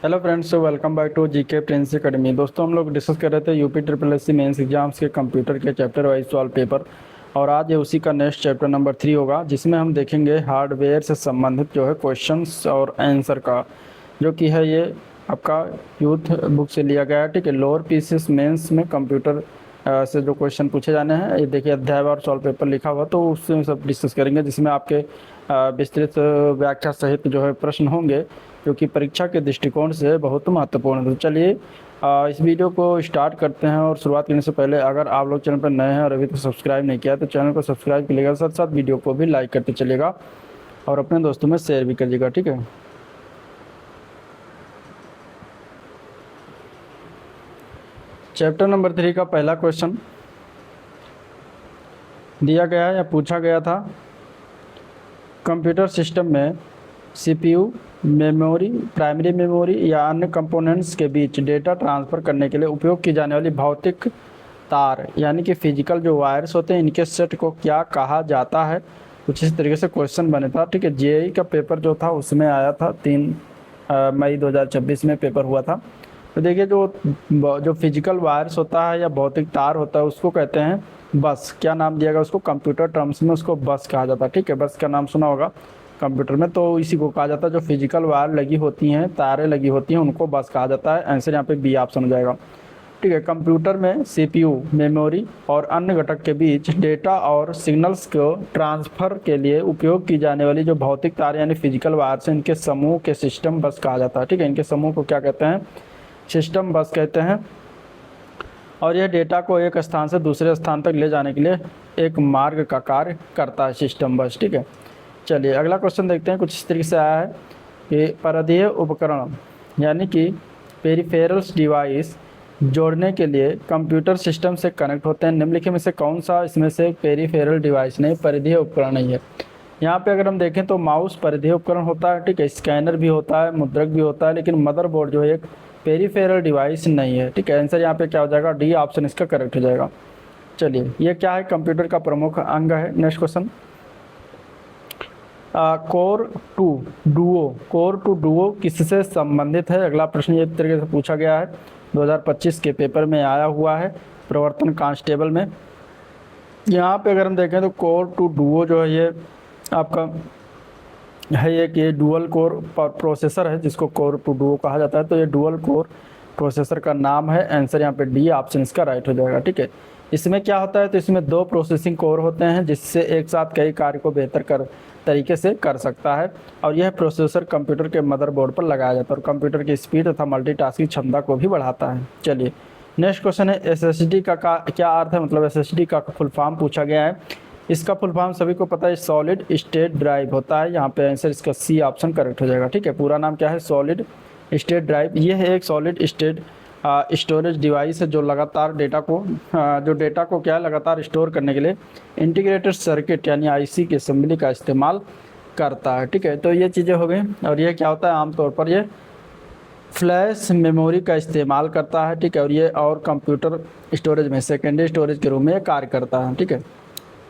Hello friends, welcome back to GK Prince academy. दोस्तों, हम लोग डिस्कस कर रहे थे UP triple S C mains exams के कंप्यूटर के चैप्टर वाइज सॉल्व पेपर। और आज ये उसी का नेक्स्ट चैप्टर नंबर 3 होगा, जिसमें हम देखेंगे हार्डवेयर से संबंधित जो है क्वेश्चंस और आंसर का, जो कि है ये आपका यूथ बुक से लिया गया है। ठीक है, लोअर पीसीएस मेंस में कंप्यूटर से जो क्वेश्चन पूछे जाने हैं, ये देखिए अध्याय और सॉल्व पेपर लिखा हुआ, तो उससे सब डिस्कस करेंगे, जिसमें आपके विस्तृत व्याख्या सहित जो है प्रश्न होंगे, जो कि परीक्षा के दृष्टिकोण से बहुत महत्वपूर्ण है। तो चलिए इस वीडियो को स्टार्ट करते हैं। और शुरुआत करने से पहले अगर आप लोग चैनल पर नए हैं और अभी तक सब्सक्राइब नहीं किया तो चैनल को सब्सक्राइब कीजिएगा, साथ साथ वीडियो को भी लाइक करते चलिएगा और अपने दोस्तों में शेयर भी करिएगा। ठीक है, चैप्टर नंबर 3 का पहला क्वेश्चन दिया गया है या पूछा गया था, कंप्यूटर सिस्टम में सीपीयू, मेमोरी, प्राइमरी मेमोरी या अन्य कंपोनेंट्स के बीच डेटा ट्रांसफ़र करने के लिए उपयोग की जाने वाली भौतिक तार यानी कि फिजिकल जो वायर्स होते हैं, इनके सेट को क्या कहा जाता है। कुछ इस तरीके से क्वेश्चन बने था। ठीक है, जेईई का पेपर जो था उसमें आया था 3 मई 2026 में पेपर हुआ था। तो देखिए, जो फिजिकल वायर्स होता है या भौतिक तार होता है, उसको कहते हैं बस। क्या नाम दिया गया उसको? कंप्यूटर टर्म्स में उसको बस कहा जाता है। ठीक है, बस का नाम सुना होगा कंप्यूटर में, तो इसी को कहा जाता है। जो फिजिकल वायर लगी होती हैं, तारें लगी होती हैं, उनको बस कहा जाता है। आंसर यहाँ पे बी ऑप्शन हो जाएगा। ठीक है, कंप्यूटर में सीपीयू, मेमोरी और अन्य घटक के बीच डेटा और सिग्नल्स को ट्रांसफ़र के लिए उपयोग की जाने वाली जो भौतिक तार यानी फिजिकल वायर्स हैं, इनके समूह के सिस्टम बस कहा जाता है। ठीक है, इनके समूह को क्या कहते हैं? सिस्टम बस कहते हैं। और यह डेटा को एक स्थान से दूसरे स्थान तक ले जाने के लिए एक मार्ग का कार्य करता है सिस्टम बस। ठीक है, चलिए अगला क्वेश्चन देखते हैं। कुछ इस तरीके से आया है कि परिधीय उपकरण यानी कि पेरिफेरल्स डिवाइस जोड़ने के लिए कंप्यूटर सिस्टम से कनेक्ट होते हैं। निम्नलिखित में से कौन सा इसमें से पेरिफेरल डिवाइस नहीं, परिधीय उपकरण नहीं है? यहाँ पे अगर हम देखें तो माउस परिधीय उपकरण होता है। ठीक है, स्कैनर भी होता है, मुद्रक भी होता है, लेकिन मदरबोर्ड जो है एक पेरिफेरल डिवाइस नहीं है। ठीक है, आंसर यहाँ पे क्या हो जाएगा? डी ऑप्शन इसका करेक्ट हो जाएगा। चलिए, ये क्या है? कंप्यूटर का प्रमुख अंग है। Next question, core two duo, core two duo किससे संबंधित है? अगला प्रश्न ये तरीके से पूछा गया है, 2025 के पेपर में आया हुआ है, प्रवर्तन कांस्टेबल में। यहाँ पे अगर हम देखें तो कोर टू डुओ जो है ये आपका है एक ये डुअल कोर प्रोसेसर है, जिसको कोर टू डुओ कहा जाता है। तो ये डुअल कोर प्रोसेसर का नाम है। आंसर यहाँ पे डी ऑप्शन इसका राइट हो जाएगा। ठीक है, इसमें क्या होता है? तो इसमें 2 प्रोसेसिंग कोर होते हैं, जिससे एक साथ कई कार्य को बेहतर तरीके से कर सकता है। और यह प्रोसेसर कंप्यूटर के मदरबोर्ड पर लगाया जाता है और कंप्यूटर की स्पीड तथा मल्टीटास्किंग क्षमता को भी बढ़ाता है। चलिए, नेक्स्ट क्वेश्चन है, एसएसडी का क्या अर्थ है? मतलब एसएसडी का फुल फॉर्म पूछा गया है। इसका फुल फॉर्म सभी को पता है, सॉलिड स्टेट ड्राइव होता है। यहाँ पे आंसर इसका सी ऑप्शन करेक्ट हो जाएगा। ठीक है, पूरा नाम क्या है? Solid state drive. ये है एक सॉलिड स्टेट स्टोरेज डिवाइस है, जो लगातार डेटा को क्या लगातार स्टोर करने के लिए इंटीग्रेटेड सर्किट यानी आईसी की असेंबली का इस्तेमाल करता है। ठीक है, तो ये चीज़ें हो गई। और ये क्या होता है? आमतौर पर ये फ्लैश मेमोरी का इस्तेमाल करता है। ठीक है, और ये और कंप्यूटर स्टोरेज में सेकेंडरी स्टोरेज के रूप में कार्य करता है। ठीक है,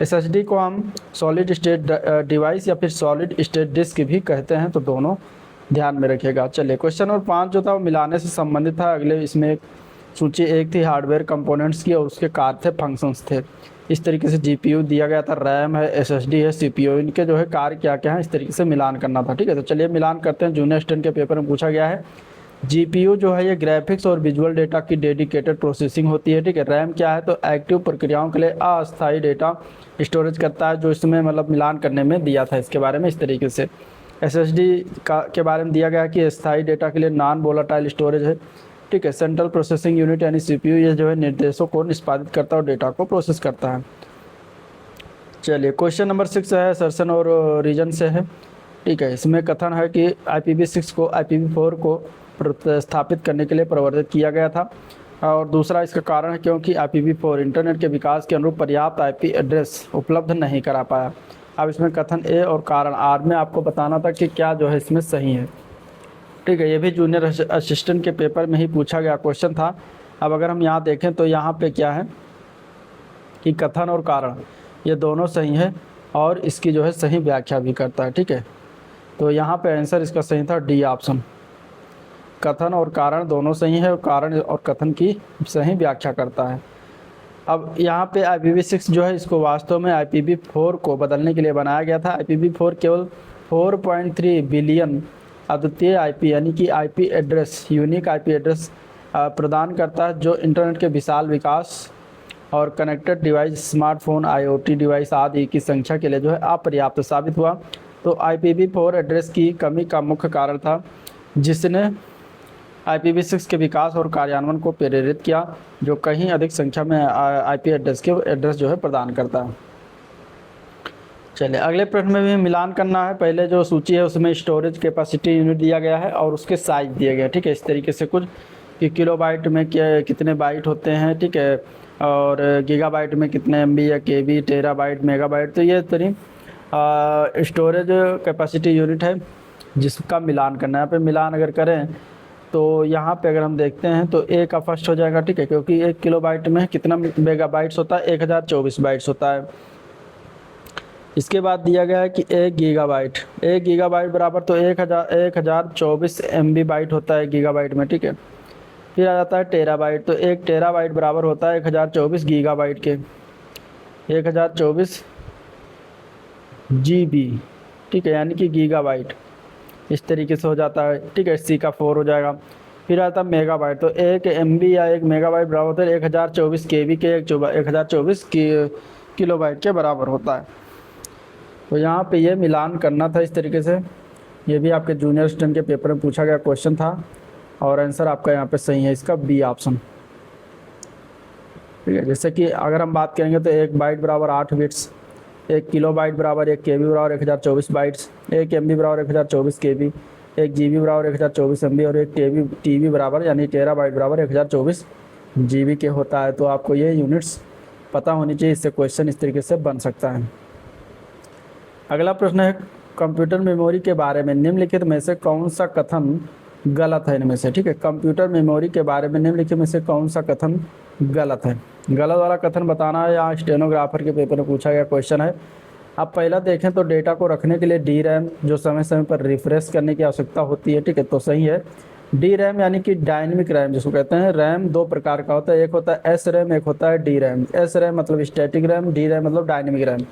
एसएसडी को हम सॉलिड स्टेट डिवाइस या फिर सॉलिड स्टेट डिस्क भी कहते हैं, तो दोनों ध्यान में रखिएगा। चलिए, क्वेश्चन नंबर 5 जो था वो मिलाने से संबंधित था। अगले इसमें सूची एक थी हार्डवेयर कंपोनेंट्स की और उसके कार्य थे, फंक्शंस थे। इस तरीके से जीपीयू दिया गया था, रैम है, एसएसडी है, सीपीयू, इनके जो है कार्य क्या क्या है, इस तरीके से मिलान करना था। ठीक है, तो चलिए मिलान करते हैं। जूनियर स्टैंड के पेपर में पूछा गया है, जीपीयू जो है ये ग्राफिक्स और विजुअल डेटा की डेडिकेटेड प्रोसेसिंग होती है। ठीक है, रैम क्या है? तो एक्टिव प्रक्रियाओं के लिए अस्थायी डेटा स्टोरेज करता है, जो इसमें मतलब मिलान करने में दिया था इसके बारे में इस तरीके से। एसएसडी के बारे में दिया गया कि स्थायी डेटा के लिए नॉन वोलाटाइल स्टोरेज है। ठीक है, सेंट्रल प्रोसेसिंग यूनिट यानी सीपीयू ये जो है निर्देशों को निष्पादित करता है और डेटा को प्रोसेस करता है। चलिए, क्वेश्चन नंबर 6 है, सर्सन और रीजन से है। ठीक है, इसमें कथन है कि IPv6 को IPv4 को प्रतिस्थापित करने के लिए प्रवर्तित किया गया था। और दूसरा इसका कारण है क्योंकि IPv4 इंटरनेट के विकास के अनुरूप पर्याप्त IP एड्रेस उपलब्ध नहीं करा पाया। अब इसमें कथन ए और कारण आर में आपको बताना था कि क्या जो है इसमें सही है। ठीक है, ये भी जूनियर असिस्टेंट के पेपर में ही पूछा गया क्वेश्चन था। अब अगर हम यहाँ देखें तो यहाँ पे क्या है कि कथन और कारण ये दोनों सही है और इसकी जो है सही व्याख्या भी करता है। ठीक है, तो यहाँ पे आंसर इसका सही था डी ऑप्शन। कथन और कारण दोनों सही है और कारण और कथन की सही व्याख्या करता है। अब यहाँ पे IPv6 जो है इसको वास्तव में IPv4 को बदलने के लिए बनाया गया था। IPv4 केवल 4.3 बिलियन अद्वितीय आईपी यानी कि IP address, unique IP address प्रदान करता है, जो इंटरनेट के विशाल विकास और connected device, smartphone, IoT device आदि की संख्या के लिए जो है अपर्याप्त साबित हुआ। तो IPv4 एड्रेस की कमी का मुख्य कारण था, जिसने IPv6 के विकास और कार्यान्वयन को प्रेरित किया, जो कहीं अधिक संख्या में आईपी एड्रेस जो है प्रदान करता है। चलिए अगले प्रश्न में भी मिलान करना है। पहले जो सूची है उसमें स्टोरेज कैपेसिटी यूनिट दिया गया है और उसके साइज दिए गए, ठीक है, इस तरीके से कुछ कि किलोबाइट में कितने बाइट होते हैं, ठीक है, और गीगाबाइट में कितने MB या KB, टेराबाइट, मेगाबाइट। तो ये तरी स्टोरेज कैपेसिटी यूनिट है जिसका मिलान करना है। यहाँ पे मिलान अगर करें तो यहाँ पे अगर हम देखते हैं तो A का फर्स्ट हो जाएगा, ठीक है, क्योंकि 1 किलोबाइट में कितना मेगाबाइट्स होता है, 1024 बाइट्स होता है। इसके बाद दिया गया है कि 1 गीगाबाइट बराबर तो 1024 MB बाइट होता है गीगाबाइट में, ठीक है। फिर आ जाता है टेराबाइट, तो 1 टेराबाइट बराबर होता है 1024 गीगाबाइट के, 1024 GB, ठीक है, यानी कि गीगाबाइट। इस तरीके से हो जाता है, ठीक है। C का 4 हो जाएगा। फिर आता है मेगाबाइट, तो 1 MB या 1 मेगाबाइट बराबर होता है 1024 KB के 1024 किलोबाइट के बराबर होता है। तो यहाँ पे ये मिलान करना था इस तरीके से। ये भी आपके जूनियर स्टूडेंट के पेपर में पूछा गया क्वेश्चन था और आंसर आपका यहाँ पे सही है, इसका B ऑप्शन, ठीक है। जैसे कि अगर हम बात करेंगे तो 1 बाइट बराबर 8 बिट्स, 1 किलोबाइट बराबर 1 KB बराबर 1024 बाइट्स, 1 MB बराबर 1024 KB, 1 GB बराबर 1024 MB और 1 TB बराबर यानी टेराबाइट बराबर 1024 GB के होता है। तो आपको ये यूनिट्स पता होनी चाहिए, इससे क्वेश्चन इस तरीके से बन सकता है। अगला प्रश्न है कंप्यूटर मेमोरी के बारे में निम्नलिखित में से कौन सा कथन गलत है इनमें से, ठीक है। कंप्यूटर मेमोरी के बारे में निम्नलिखित में से कौन सा कथन गलत है, गलत वाला कथन बताना है। यहाँ स्टेनोग्राफर के पेपर में पूछा गया क्वेश्चन है। अब पहला देखें तो डेटा को रखने के लिए DRAM जो समय समय पर रिफ्रेश करने की आवश्यकता होती है, ठीक है, तो सही है। DRAM यानी कि डायनेमिक रैम जिसको कहते हैं। रैम दो प्रकार का होता है, एक होता है SRAM, एक होता है DRAM। SRAM मतलब स्टैटिक रैम, DRAM मतलब डायनेमिक रैम।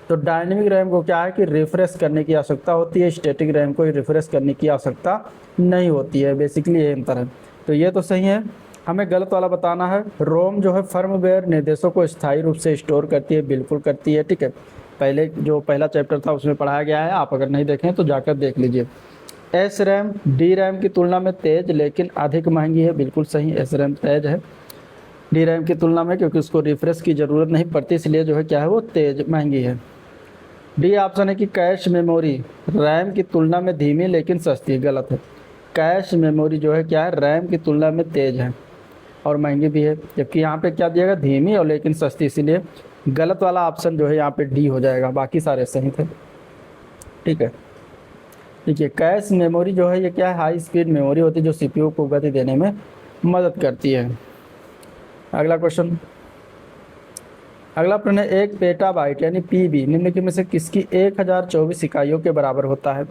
तो डायनेमिक रैम को क्या है कि रिफ्रेश करने की आवश्यकता होती है, स्टैटिक रैम को रिफ्रेश करने की आवश्यकता नहीं होती है। बेसिकली ये अंतर है। तो ये तो सही है। हमें गलत वाला बताना है। रोम जो है फर्मवेयर निर्देशों को स्थायी रूप से स्टोर करती है, बिल्कुल करती है, ठीक है। पहले जो पहला चैप्टर था उसमें पढ़ाया गया है, आप अगर नहीं देखें तो जाकर देख लीजिए। SRAM DRAM की तुलना में तेज लेकिन अधिक महंगी है, बिल्कुल सही। SRAM तेज है DRAM की तुलना में, क्योंकि उसको रिफ्रेश की ज़रूरत नहीं पड़ती, इसलिए जो है क्या है वो तेज महंगी है। D ऑप्शन है कि कैश मेमोरी रैम की तुलना में धीमी लेकिन सस्ती, गलत है। कैश मेमोरी जो है क्या है, रैम की तुलना में तेज है और महंगी भी है, जबकि यहाँ पे क्या दिएगा, धीमी और लेकिन सस्ती, इसीलिए गलत वाला ऑप्शन जो है यहाँ पे D हो जाएगा, बाकी सारे सही थे, ठीक है। देखिए कैश मेमोरी जो है ये क्या है, हाई स्पीड मेमोरी होती है जो CPU को गति देने में मदद करती है। अगला प्रश्न, अगला प्रश्न है 1 पेटाबाइट यानी PB निम्नलिखित में से किसकी 1024 इकाइयों के बराबर होता है।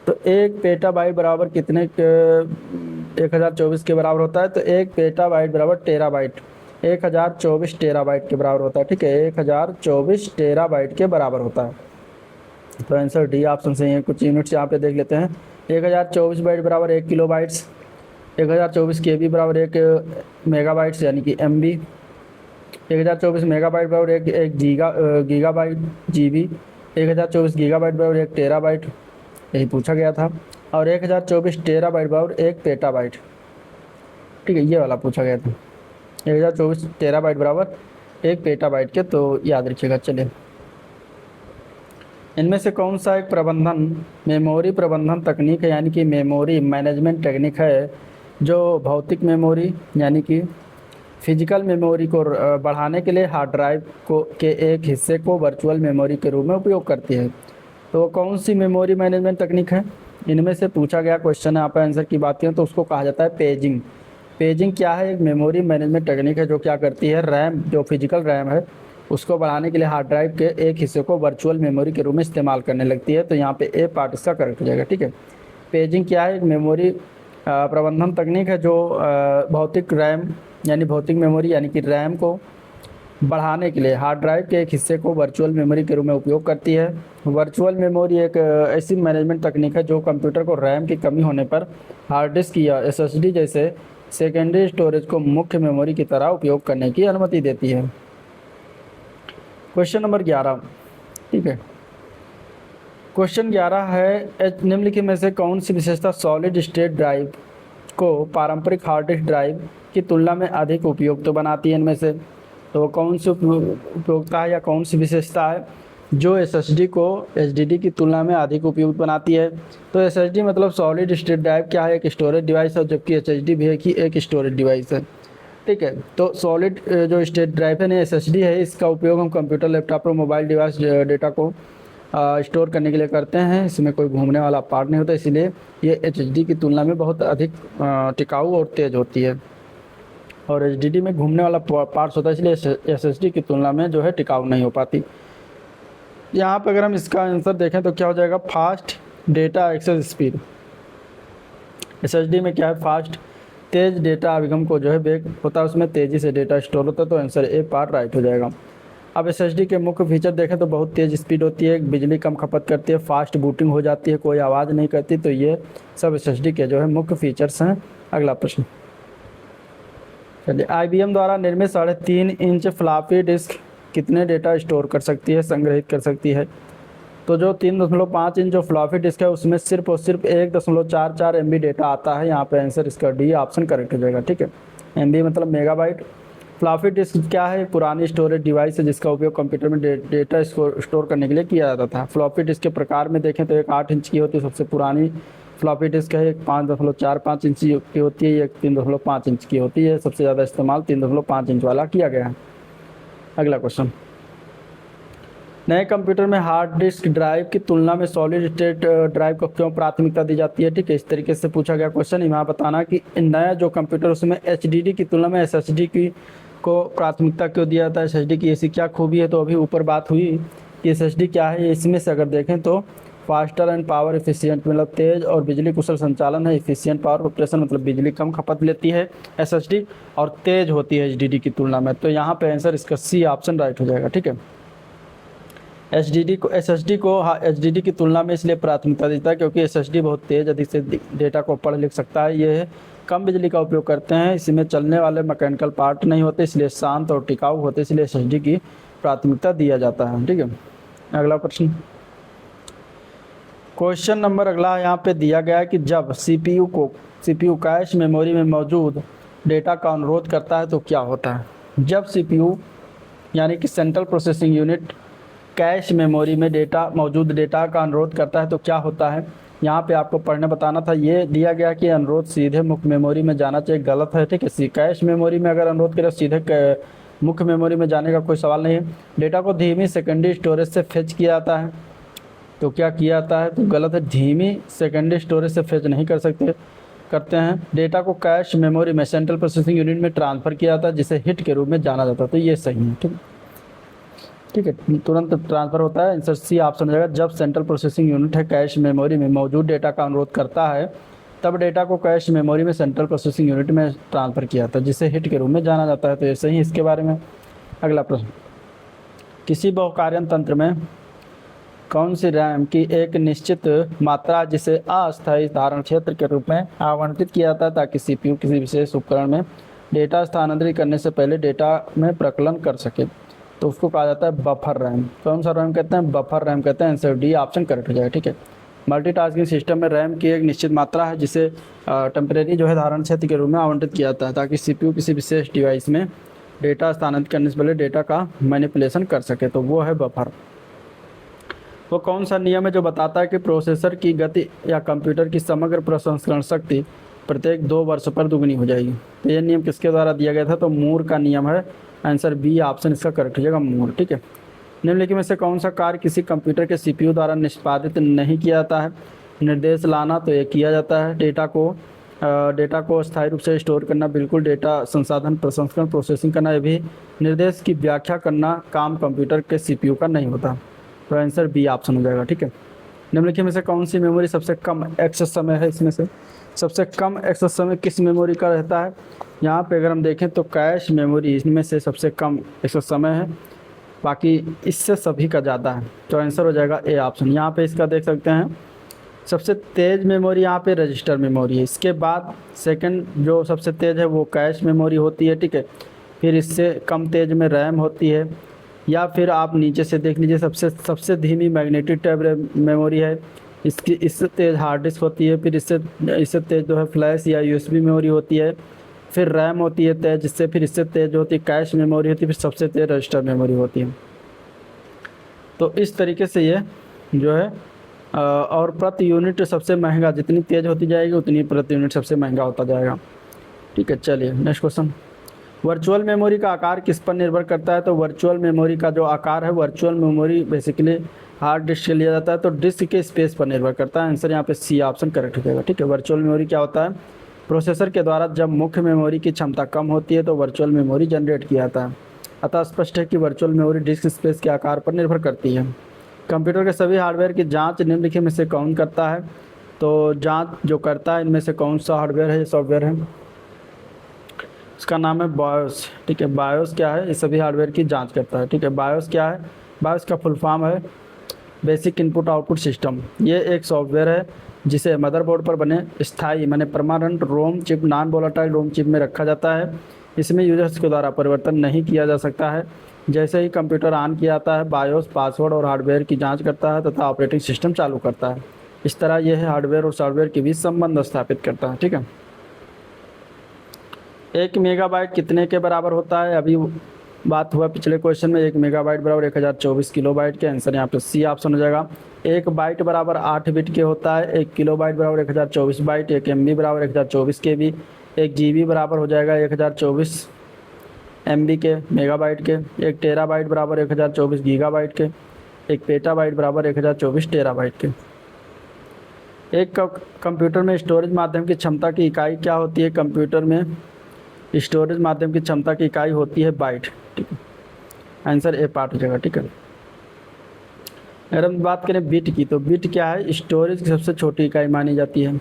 तो 1 पेटाबाइट बराबर कितने 1024 के बराबर होता है, तो 1 पेटाबाइट बराबर टेराबाइट, 1024 टेराबाइट के बराबर होता है, ठीक है, 1024 टेराबाइट के बराबर होता है। तो आंसर D ऑप्शन सही है। कुछ यूनिट्स यहाँ पे देख लेते हैं। 1024 बाइट बराबर 1 किलो बाइट्स, 1024 KB बराबर 1 मेगाबाइट्स यानी कि MB, 1024 मेगाबाइट बराबर 1 गीगाबाइट GB, 1024 गीगाबाइट बराबर 1 टेराबाइट, यही पूछा गया था, और 1024 टेराबाइट बराबर 1 पेटाबाइट, ठीक है, ये वाला पूछा गया था। 1024 टेराबाइट बराबर 1 पेटाबाइट के, तो याद रखिएगा। चलिए इनमें से कौन सा एक प्रबंधन मेमोरी प्रबंधन तकनीक है, यानी कि मेमोरी मैनेजमेंट टेक्निक है, जो भौतिक मेमोरी यानी कि फिजिकल मेमोरी को बढ़ाने के लिए हार्ड ड्राइव के एक हिस्से को वर्चुअल मेमोरी के रूप में उपयोग करती है। तो कौन सी मेमोरी मैनेजमेंट तकनीक है, इनमें से पूछा गया क्वेश्चन है। आप आंसर की बात करें तो उसको कहा जाता है पेजिंग। पेजिंग क्या है, एक मेमोरी मैनेजमेंट टेक्निक है जो क्या करती है, रैम जो फिजिकल रैम है उसको बढ़ाने के लिए हार्ड ड्राइव के एक हिस्से को वर्चुअल मेमोरी के रूप में इस्तेमाल करने लगती है। तो यहाँ पे A पार्ट इसका करेक्ट हो जाएगा, ठीक है। पेजिंग क्या है, एक मेमोरी प्रबंधन तकनीक है जो भौतिक रैम यानी भौतिक मेमोरी यानी कि रैम को बढ़ाने के लिए हार्ड ड्राइव के एक हिस्से को वर्चुअल मेमोरी के रूप में उपयोग करती है। वर्चुअल मेमोरी एक ऐसी मैनेजमेंट तकनीक है जो कंप्यूटर को रैम की कमी होने पर हार्ड डिस्क या एसएसडी जैसे सेकेंडरी स्टोरेज को मुख्य मेमोरी की तरह उपयोग करने की अनुमति देती है। क्वेश्चन नंबर 11, ठीक है। क्वेश्चन 11 है निम्नलिखित में से कौन सी विशेषता सॉलिड स्टेट ड्राइव को पारंपरिक हार्ड डिस्क ड्राइव की तुलना में अधिक उपयुक्त बनाती है? इनमें से तो कौन सी उपयोगिता है या कौन सी विशेषता है जो एसएसडी को एचडीडी की तुलना में अधिक उपयुक्त बनाती है? तो एसएसडी मतलब सॉलिड स्टेट ड्राइव क्या है? एक स्टोरेज डिवाइस है, जबकि एचडीडी भी है कि एक स्टोरेज डिवाइस है, ठीक है। तो सॉलिड जो स्टेट ड्राइव है एसएसडी है, इसका उपयोग हम कंप्यूटर, लैपटॉप और मोबाइल डिवाइस डेटा को स्टोर करने के लिए करते हैं। इसमें कोई घूमने वाला पार्ट नहीं होता, इसलिए ये एचडीडी की तुलना में बहुत अधिक टिकाऊ और तेज़ होती है। और एचडीडी में घूमने वाला पार्ट्स होता है, इसलिए एसएसडी की तुलना में जो है टिकाऊ नहीं हो पाती। यहाँ पर अगर हम इसका आंसर देखें तो क्या हो जाएगा? Fast data access speed. SSD में क्या है? फास्ट तेज़ डेटा अभिगम को जो है वेग होता है, उसमें तेज़ी से डेटा स्टोर होता है, तो आंसर ए पार्ट राइट हो जाएगा। अब एसएसडी के मुख्य फीचर देखें तो बहुत तेज़ स्पीड होती है, बिजली कम खपत करती है, फास्ट बूटिंग हो जाती है, कोई आवाज़ नहीं करती। तो ये सब एसएसडी के जो है मुख्य फीचर्स हैं। अगला प्रश्न, चलिए। आईबीएम द्वारा निर्मित 3.5 इंच फ्लॉपी डिस्क कितने डेटा स्टोर कर सकती है, संग्रहित कर सकती है? तो जो 3.5 इंच जो फ्लॉपी डिस्क है उसमें सिर्फ और सिर्फ 1.44 MB डेटा आता है। यहाँ पे आंसर इसका डी ऑप्शन करेक्ट हो जाएगा, ठीक है। MB मतलब मेगाबाइट। फ्लॉपी डिस्क क्या है? पुरानी स्टोरेज डिवाइस है जिसका उपयोग कंप्यूटर में डेटा स्टोर करने के लिए किया जाता था। फ्लॉपी डिस्क के प्रकार में देखें तो एक 8 इंच की होती है, सबसे पुरानी फ्लॉपी डिस्क है। एक 5.45 इंच की होती है, एक 3.5 इंच की होती है। सबसे ज़्यादा इस्तेमाल 3.5 इंच वाला किया गया है। अगला क्वेश्चन, नए कंप्यूटर में हार्ड डिस्क ड्राइव की तुलना में सॉलिड स्टेट ड्राइव को क्यों प्राथमिकता दी जाती है? ठीक है, इस तरीके से पूछा गया क्वेश्चन। यहाँ बताना कि नया जो कंप्यूटर उसमें एचडीडी की तुलना में एसएसडी की को प्राथमिकता क्यों दिया जाता है? एसएसडी की ऐसी क्या खूबी है? तो अभी ऊपर बात हुई कि एसएसडी क्या है। इसमें से अगर देखें तो फास्टर एंड पावर एफिशिएंट मतलब तेज़ और बिजली कुशल संचालन है। एफिशिएंट पावर ऑपरेशन मतलब बिजली कम खपत लेती है एसएसडी, और तेज़ होती है एचडीडी की तुलना में। तो यहाँ पे आंसर इसका सी ऑप्शन राइट हो जाएगा, ठीक है। एचडीडी को एसएसडी को एचडीडी की तुलना में इसलिए प्राथमिकता देता है क्योंकि एसएसडी बहुत तेज़ अधिक से डेटा को पढ़ लिख सकता है। ये कम बिजली का उपयोग करते हैं, इसमें चलने वाले मैकेनिकल पार्ट नहीं होते, इसलिए शांत और टिकाऊ होते, इसलिए एसएसडी की प्राथमिकता दिया जाता है, ठीक है। अगला प्रश्न, क्वेश्चन नंबर अगला यहाँ पे दिया गया है कि जब सीपीयू कैश मेमोरी में मौजूद डेटा का अनुरोध करता है तो क्या होता है? जब सीपीयू यानी कि central processing unit cache memory में मौजूद डेटा का अनुरोध करता है तो क्या होता है? यहाँ पे आपको पढ़ने बताना था। ये दिया गया कि अनुरोध सीधे मुख्य मेमोरी में जाना चाहिए, गलत है, ठीक है। कैश मेमोरी में अगर अनुरोध करे सीधे मुख्य मेमोरी में जाने का कोई सवाल नहीं है। डेटा को धीमी सेकेंडरी स्टोरेज से फेच किया जाता है, तो क्या किया जाता है? तो गलत है, धीमी सेकेंडरी स्टोरेज से फेच नहीं करते हैं। डेटा को कैश मेमोरी में सेंट्रल प्रोसेसिंग यूनिट में ट्रांसफ़र किया जाता है जिसे हिट के रूप में जाना जाता है। तो ये सही है, ठीक है, तुरंत ट्रांसफ़र होता है। आंसर सी ऑप्शन हो जाएगा। जब सेंट्रल प्रोसेसिंग यूनिट है कैश मेमोरी में मौजूद डेटा का अनुरोध करता है तब डेटा को कैश मेमोरी में सेंट्रल प्रोसेसिंग यूनिट में ट्रांसफ़र किया जाता है जिसे हिट के रूप में जाना जाता है। तो ये सही है इसके बारे में। अगला प्रश्न, किसी बहुकार्यन तंत्र में कौन सी रैम की एक निश्चित मात्रा जिसे अस्थायी धारण क्षेत्र के रूप में आवंटित किया जाता है ताकि सीपीयू किसी विशेष उपकरण में डेटा स्थानांतरित करने से पहले डेटा में प्रकलन कर सके, तो उसको कहा जाता है बफर रैम। कौन सा रैम कहते हैं? बफर रैम कहते हैं। आंसर डी ऑप्शन करेक्ट हो जाएगा, ठीक है। मल्टीटास्किंग सिस्टम में रैम की एक निश्चित मात्रा है जिसे टेम्परेरी जो है धारण क्षेत्र के रूप में आवंटित किया जाता है ताकि सीपीयू किसी विशेष डिवाइस में डेटा स्थानांतरित करने से पहले डेटा का मैनिपुलेशन कर सके, तो वो है बफर। वो कौन सा नियम है जो बताता है कि प्रोसेसर की गति या कंप्यूटर की समग्र प्रसंस्करण शक्ति प्रत्येक 2 वर्ष पर दुगनी हो जाएगी? तो ये नियम किसके द्वारा दिया गया था? तो मूर का नियम है। आंसर बी ऑप्शन इसका करेक्ट हो जाएगा, मूर, ठीक है। निम्नलिखित में से कौन सा कार्य किसी कंप्यूटर के सीपीयू द्वारा निष्पादित नहीं किया जाता है? निर्देश लाना, तो ये किया जाता है। डेटा को स्थायी रूप से स्टोर करना, बिल्कुल। डेटा संसाधन प्रसंस्करण प्रोसेसिंग करना, ये भी। निर्देश की व्याख्या करना काम कंप्यूटर के सीपीयू का नहीं होता। तो आंसर बी ऑप्शन हो जाएगा, ठीक है। निम्नलिखित में से कौन सी मेमोरी सबसे कम एक्सेस समय है इसमें से? सबसे कम एक्सेस समय किस मेमोरी का रहता है? यहाँ पे अगर हम देखें तो कैश मेमोरी इनमें से सबसे कम एक्सेस समय है, बाकी इससे सभी का ज़्यादा है। तो आंसर हो जाएगा ए ऑप्शन। यहाँ पे इसका देख सकते हैं सबसे तेज़ मेमोरी यहाँ पे रजिस्टर मेमोरी है। इसके बाद सेकंड जो सबसे तेज़ है वो कैश मेमोरी होती है, ठीक है। फिर इससे कम तेज़ में रैम होती है, या फिर आप नीचे से देख लीजिए सबसे धीमी मैग्नेटिक टेप मेमोरी है। इससे तेज़ हार्ड डिस्क होती है। फिर इससे तेज़ जो है फ्लैश या यूएसबी मेमोरी होती है। फिर रैम होती है तेज़, जिससे फिर इससे तेज़ होती है कैश मेमोरी होती है। फिर सबसे तेज़ रजिस्टर मेमोरी होती है। तो इस तरीके से ये जो है और प्रति यूनिट सबसे महंगा, जितनी तेज़ होती जाएगी उतनी प्रति यूनिट सबसे महंगा होता जाएगा, ठीक है। चलिए नेक्स्ट क्वेश्चन। वर्चुअल मेमोरी का आकार किस पर निर्भर करता है? तो वर्चुअल मेमोरी का जो आकार है, virtual memory basically hard disk से लिया जाता है, तो डिस्क के स्पेस पर निर्भर करता है। आंसर यहाँ पे सी ऑप्शन करेक्ट हो जाएगा, ठीक है। वर्चुअल मेमोरी क्या होता है? प्रोसेसर के द्वारा जब मुख्य मेमोरी की क्षमता कम होती है तो वर्चुअल मेमोरी जनरेट किया जाता है। अतः स्पष्ट है कि वर्चुअल मेमोरी डिस्क स्पेस के आकार पर निर्भर करती है। कंप्यूटर के सभी हार्डवेयर की जांच निम्नलिखित में से कौन करता है? तो जांच जो करता है इनमें से कौन सा हार्डवेयर है, सॉफ्टवेयर है? इसका नाम है बायोस, ठीक है। बायोस क्या है? ये सभी हार्डवेयर की जांच करता है, ठीक है। बायोस क्या है? बायोस का फुल फॉर्म है बेसिक इनपुट आउटपुट सिस्टम। ये एक सॉफ्टवेयर है जिसे मदरबोर्ड पर बने स्थायी माने permanent ROM chip, non volatile ROM chip में रखा जाता है। इसमें यूजर्स के द्वारा परिवर्तन नहीं किया जा सकता है। जैसे ही कंप्यूटर ऑन किया जाता है, बायोस पासवर्ड और हार्डवेयर की जांच करता है तथा ऑपरेटिंग सिस्टम चालू करता है। इस तरह यह हार्डवेयर और सॉफ्टवेयर के बीच संबंध स्थापित करता है, ठीक है। 1 मेगाबाइट कितने के बराबर होता है? अभी बात हुआ पिछले क्वेश्चन में 1 मेगाबाइट बराबर 1024 किलोबाइट के। आंसर यहाँ पे सी ऑप्शन हो जाएगा। 1 बाइट बराबर 8 बिट के होता है। 1 किलोबाइट बराबर 1024 बाइट। 1 MB बराबर 1024 KB। 1 GB बराबर हो जाएगा 1024 MB के, मेगाबाइट के। 1 टेराबाइट बराबर 1024 गीगाबाइट के। 1 पेटाबाइट बराबर 1024 टेराबाइट के। एक कंप्यूटर में स्टोरेज माध्यम की क्षमता की इकाई क्या होती है? कंप्यूटर में स्टोरेज माध्यम की क्षमता की इकाई होती है बाइट, ठीक है। आंसर ए पार्ट हो जाएगा, ठीक है। अगर हम बात करें बिट की, तो बिट क्या है? स्टोरेज की सबसे छोटी इकाई मानी जाती है,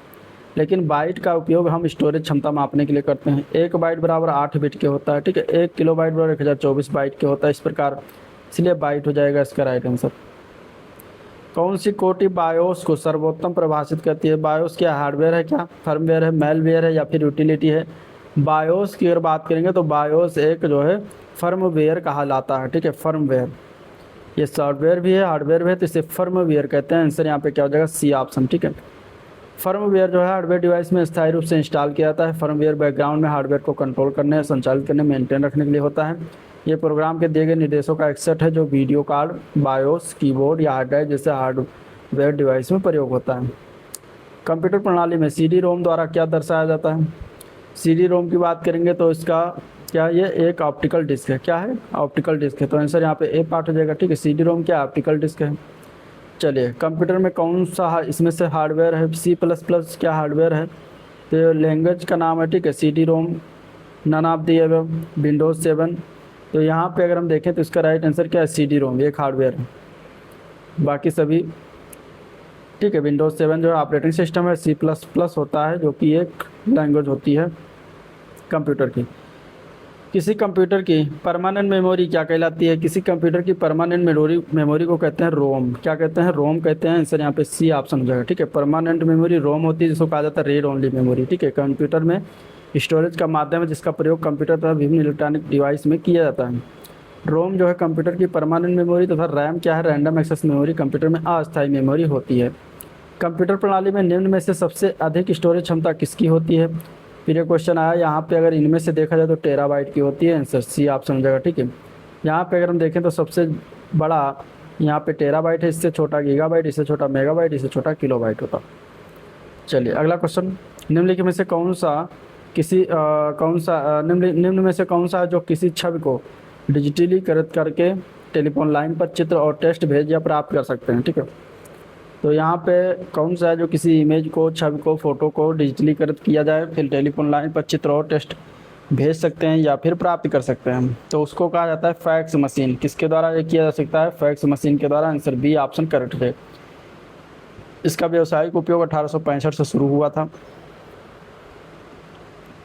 लेकिन बाइट का उपयोग हम स्टोरेज क्षमता मापने के लिए करते हैं। 1 बाइट बराबर 8 बिट के होता है, ठीक है। 1 किलोबाइट बराबर 1024 बाइट के होता है। इस प्रकार इसलिए बाइट हो जाएगा इसका राइट आंसर। कौन सी कोटि बायोस को सर्वोत्तम परिभाषित करती है? बायोस क्या हार्डवेयर है, क्या फर्मवेयर है, मेलवेयर है या फिर यूटिलिटी है? बायोस की अगर बात करेंगे तो बायोस एक जो है फर्मवेयर कहलाता है, ठीक है। फर्मवेयर ये सॉफ्टवेयर भी है, हार्डवेयर भी है, तो इसे फर्मवेयर कहते हैं। आंसर यहाँ पे क्या हो जाएगा? सी ऑप्शन, ठीक है। फर्मवेयर जो है हार्डवेयर डिवाइस में स्थायी रूप से इंस्टॉल किया जाता है। फर्मवेयर बैकग्राउंड में हार्डवेयर को कंट्रोल करने, संचालित करने, मेंटेन रखने के लिए होता है। ये प्रोग्राम के दिए गए निर्देशों का एक सेट है जो वीडियो कार्ड, बायोस, कीबोर्ड या हार्ड ड्राइव जैसे हार्डवेयर डिवाइस में प्रयोग होता है। कंप्यूटर प्रणाली में CD रोम द्वारा क्या दर्शाया जाता है? CD रोम की बात करेंगे तो इसका क्या, ये एक ऑप्टिकल डिस्क है। क्या है? ऑप्टिकल डिस्क है। तो आंसर यहाँ पे ए पार्ट हो जाएगा, ठीक है। CD रोम क्या ऑप्टिकल डिस्क है। चलिए कंप्यूटर में कौन सा इसमें से हार्डवेयर है? C++ क्या हार्डवेयर है? तो लैंग्वेज का नाम है, ठीक है। CD ROM none of the above, Windows 7। तो यहाँ पे अगर हम देखें तो इसका राइट आंसर क्या है? CD रोम एक हार्डवेयर है, बाकी सभी ठीक है। विंडोज़ 7 जो है ऑपरेटिंग सिस्टम है। C++ होता है जो कि एक लैंग्वेज होती है कंप्यूटर की। किसी कंप्यूटर की परमानेंट मेमोरी क्या कहलाती है? किसी कंप्यूटर की परमानेंट मेमोरी को कहते हैं रोम। क्या कहते हैं? रोम कहते हैं। आंसर यहाँ पे सी ऑप्शन हो जाएगा, ठीक है। परमानेंट मेमोरी रोम होती है, जिसको कहा जाता है रीड ओनली मेमोरी, ठीक है। कंप्यूटर में स्टोरेज का माध्यम है जिसका प्रयोग कंप्यूटर तथा विभिन्न इलेक्ट्रॉनिक डिवाइस में किया जाता है। रोम जो है कंप्यूटर की परमानेंट मेमोरी तथा रैम क्या है? रैंडम एक्सेस मेमोरी कंप्यूटर में अस्थायी मेमोरी होती है। कंप्यूटर प्रणाली में निम्न में से सबसे अधिक स्टोरेज क्षमता किसकी होती है? फिर ये क्वेश्चन आया यहाँ पे, अगर इनमें से देखा जाए तो टेराबाइट की होती है। आंसर सी ऑप्शन हो जाएगा, ठीक है। यहाँ पे अगर हम देखें तो सबसे बड़ा यहाँ पे टेराबाइट है, इससे छोटा गीगाबाइट, इससे छोटा मेगाबाइट, इससे छोटा किलोबाइट होता। चलिए अगला क्वेश्चन। निम्नलिखित में से कौन सा निम्न में से कौन सा है जो किसी छवि को डिजिटलीकृत करके टेलीफोन लाइन पर चित्र और टेक्स्ट भेज या प्राप्त कर सकते हैं, ठीक है। तो यहाँ पे कौन सा है जो किसी इमेज को, छवि को, फोटो को डिजिटलीकृत किया जाए, फिर टेलीफोन लाइन पर चित्र और टेक्स्ट भेज सकते हैं या फिर प्राप्त कर सकते हैं? तो उसको कहा जाता है फैक्स मशीन। किसके द्वारा ये किया जा सकता है? फैक्स मशीन के द्वारा। आंसर बी ऑप्शन करेक्ट है। इसका व्यावसायिक उपयोग 1865 से शुरू हुआ था।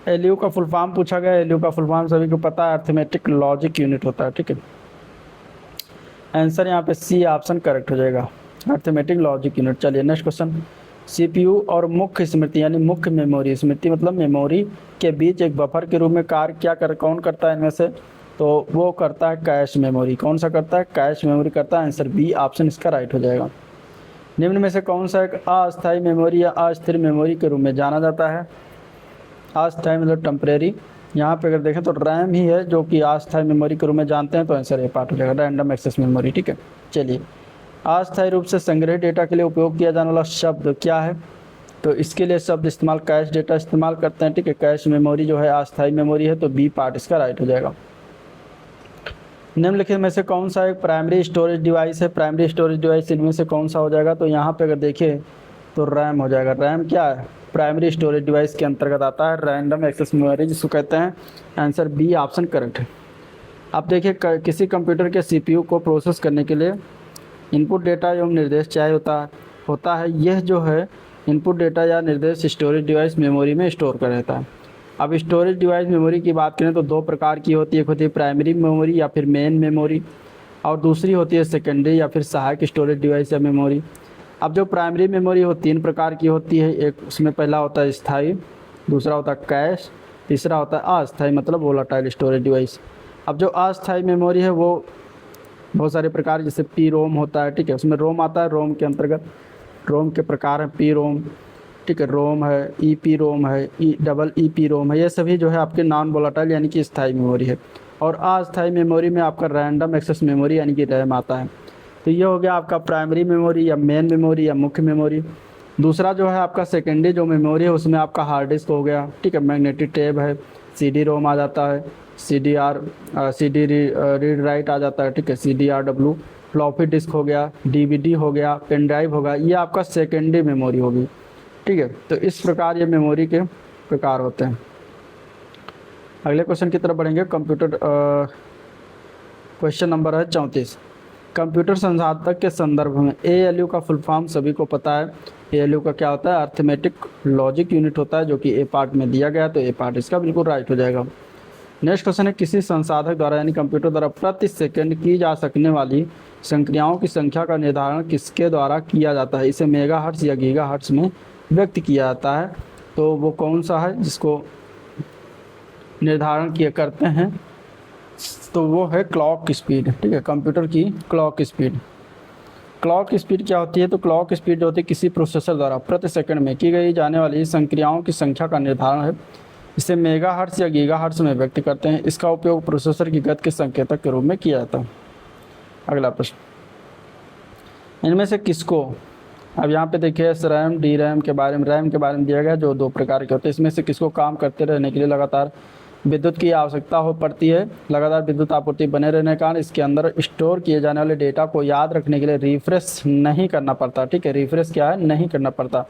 एलयू का फुल फॉर्म पूछा गया। एलयू का फुल फॉर्म सभी को पता है, अर्थमेटिक लॉजिक यूनिट होता है, ठीक है। आंसर यहाँ पे सी ऑप्शन करेक्ट हो जाएगा, अर्थमेटिक लॉजिक यूनिट। चलिए नेक्स्ट क्वेश्चन। सीपीयू और मुख्य स्मृति यानी मुख्य मेमोरी, स्मृति मतलब मेमोरी के बीच एक बफर के रूप में कार्य कौन करता है इनमें से? तो वो करता है कैश मेमोरी। कौन सा करता है? कैश मेमोरी करता है। आंसर बी ऑप्शन इसका राइट हो जाएगा। निम्न में से कौन सा एक अस्थायी मेमोरी या अस्थिर मेमोरी के रूप में जाना जाता है? अस्थायी मतलब टेम्परेरी। यहाँ पे अगर देखें तो रैम ही है जो कि अस्थायी मेमोरी के रूप में जानते हैं, तो आंसर ए पार्ट हो जाएगा, रैंडम एक्सेस मेमोरी, ठीक है। चलिए, अस्थायी रूप से संग्रहित डेटा के लिए उपयोग किया जाने वाला शब्द क्या है? तो इसके लिए शब्द इस्तेमाल कैश डेटा इस्तेमाल करते हैं, ठीक है। कैश मेमोरी जो है अस्थायी मेमोरी है, तो बी पार्ट इसका राइट हो जाएगा। निम्नलिखित में से कौन सा एक प्राइमरी स्टोरेज डिवाइस है? प्राइमरी स्टोरेज डिवाइस इनमें से कौन सा हो जाएगा? तो यहाँ पे अगर देखें तो रैम हो जाएगा। रैम क्या है? प्राइमरी स्टोरेज डिवाइस के अंतर्गत आता है, रैंडम एक्सेस मेमोरी जिसको कहते हैं। आंसर बी ऑप्शन करेक्ट है। अब देखिए, किसी कंप्यूटर के सीपीयू को प्रोसेस करने के लिए इनपुट डेटा एवं निर्देश चाहिए होता है। यह जो है इनपुट डेटा या निर्देश स्टोरेज डिवाइस मेमोरी में स्टोर कर रहता है। अब स्टोरेज डिवाइस मेमोरी की बात करें तो दो प्रकार की होती है। एक होती है प्राइमरी मेमोरी या फिर मेन मेमोरी, और दूसरी होती है सेकेंडरी या फिर सहायक स्टोरेज डिवाइस या मेमोरी। अब जो प्राइमरी मेमोरी वो तीन प्रकार की होती है। एक उसमें पहला होता है स्थायी, दूसरा होता है कैश, तीसरा होता है अस्थायी मतलब वोलाटाइल स्टोरेज डिवाइस। अब जो अस्थायी मेमोरी है वो बहुत सारे प्रकार, जैसे पी रोम होता है, ठीक है। उसमें रोम आता है, रोम के अंतर्गत रोम के प्रकार हैं पी रोम, ठीक है। रोम है, ई पी रोम है, डबल ई पी रोम है। ये सभी जो है आपके नॉन वोलाटाइल यानी कि स्थायी मेमोरी है। और अस्थायी मेमोरी में आपका रैंडम एक्सेस मेमोरी यानी कि रैम आता है। तो ये हो गया आपका प्राइमरी मेमोरी या मेन मेमोरी या मुख्य मेमोरी। दूसरा जो है आपका सेकेंडरी जो मेमोरी है, उसमें आपका हार्ड डिस्क हो गया, ठीक है। मैग्नेटिक टेप है, CD रोम आ जाता है, CD रीड राइट आ जाता है, ठीक है। CDRW, फ्लॉपी डिस्क हो गया, DVD हो गया, पेन ड्राइव होगा। ये आपका सेकेंडरी मेमोरी होगी, ठीक है। तो इस प्रकार ये मेमोरी के प्रकार होते हैं। अगले क्वेश्चन की तरफ बढ़ेंगे। कंप्यूटर क्वेश्चन नंबर है 34। कंप्यूटर संसाधक के संदर्भ में ALU का फुल फॉर्म सभी को पता है। ALU का क्या होता है? अर्थमेटिक लॉजिक यूनिट होता है, जो कि ए पार्ट में दिया गया, तो ए पार्ट इसका बिल्कुल राइट हो जाएगा। नेक्स्ट क्वेश्चन है, किसी संसाधक द्वारा यानी कंप्यूटर द्वारा प्रति सेकंड की जा सकने वाली संक्रियाओं की संख्या का निर्धारण किसके द्वारा किया जाता है? इसे मेगाहर्ट्ज या गीगाहर्ट्ज में व्यक्त किया जाता है। तो वो कौन सा है जिसको निर्धारण किया करते हैं? तो वो है क्लॉक स्पीड, ठीक है। कंप्यूटर की क्लॉक स्पीड। क्लॉक स्पीड क्या होती है? तो क्लॉक स्पीड जो होती है किसी प्रोसेसर द्वारा प्रति सेकंड में की गई जाने वाली संक्रियाओं की संख्या का निर्धारण है। इसे मेगाहर्ट्ज या गीगाहर्ट्ज में व्यक्त करते हैं। इसका उपयोग प्रोसेसर की गति के संकेतक के रूप में किया जाता है। अगला प्रश्न, इनमें से किसको, अब यहाँ पे देखिए रैम डी रैम के बारे में दिया गया, जो दो प्रकार के होते हैं। इसमें से किसको काम करते रहने के लिए लगातार विद्युत की आवश्यकता हो पड़ती है? लगातार विद्युत आपूर्ति बने रहने के कारण इसके अंदर स्टोर किए जाने वाले डेटा को याद रखने के लिए रिफ्रेश नहीं करना पड़ता, ठीक है। रिफ्रेश क्या है? नहीं करना पड़ता।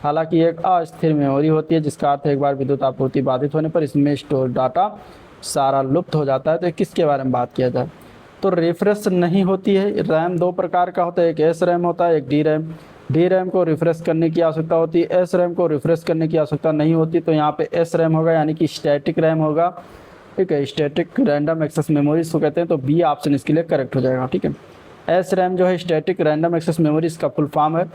हालांकि एक अस्थिर मेमोरी होती है, जिसका अर्थ एक बार विद्युत आपूर्ति बाधित होने पर इसमें स्टोर डाटा सारा लुप्त हो जाता है। तो किसके बारे में बात किया जाए? तो रिफ्रेश नहीं होती है। रैम दो प्रकार का होता है, एक एस रैम होता है, एक डी रैम। डी रैम को रिफ्रेश करने की आवश्यकता होती है, एस रैम को रिफ्रेश करने की आवश्यकता नहीं होती। तो यहाँ पे एस रैम होगा यानी कि स्टैटिक रैम होगा, ठीक है। स्टैटिक रैंडम एक्सेस मेमोरी इसको कहते हैं, तो बी ऑप्शन इसके लिए करेक्ट हो जाएगा, ठीक है। एस रैम जो है स्टैटिक रैंडम एक्सेस मेमोरी इसका फुल फॉर्म है,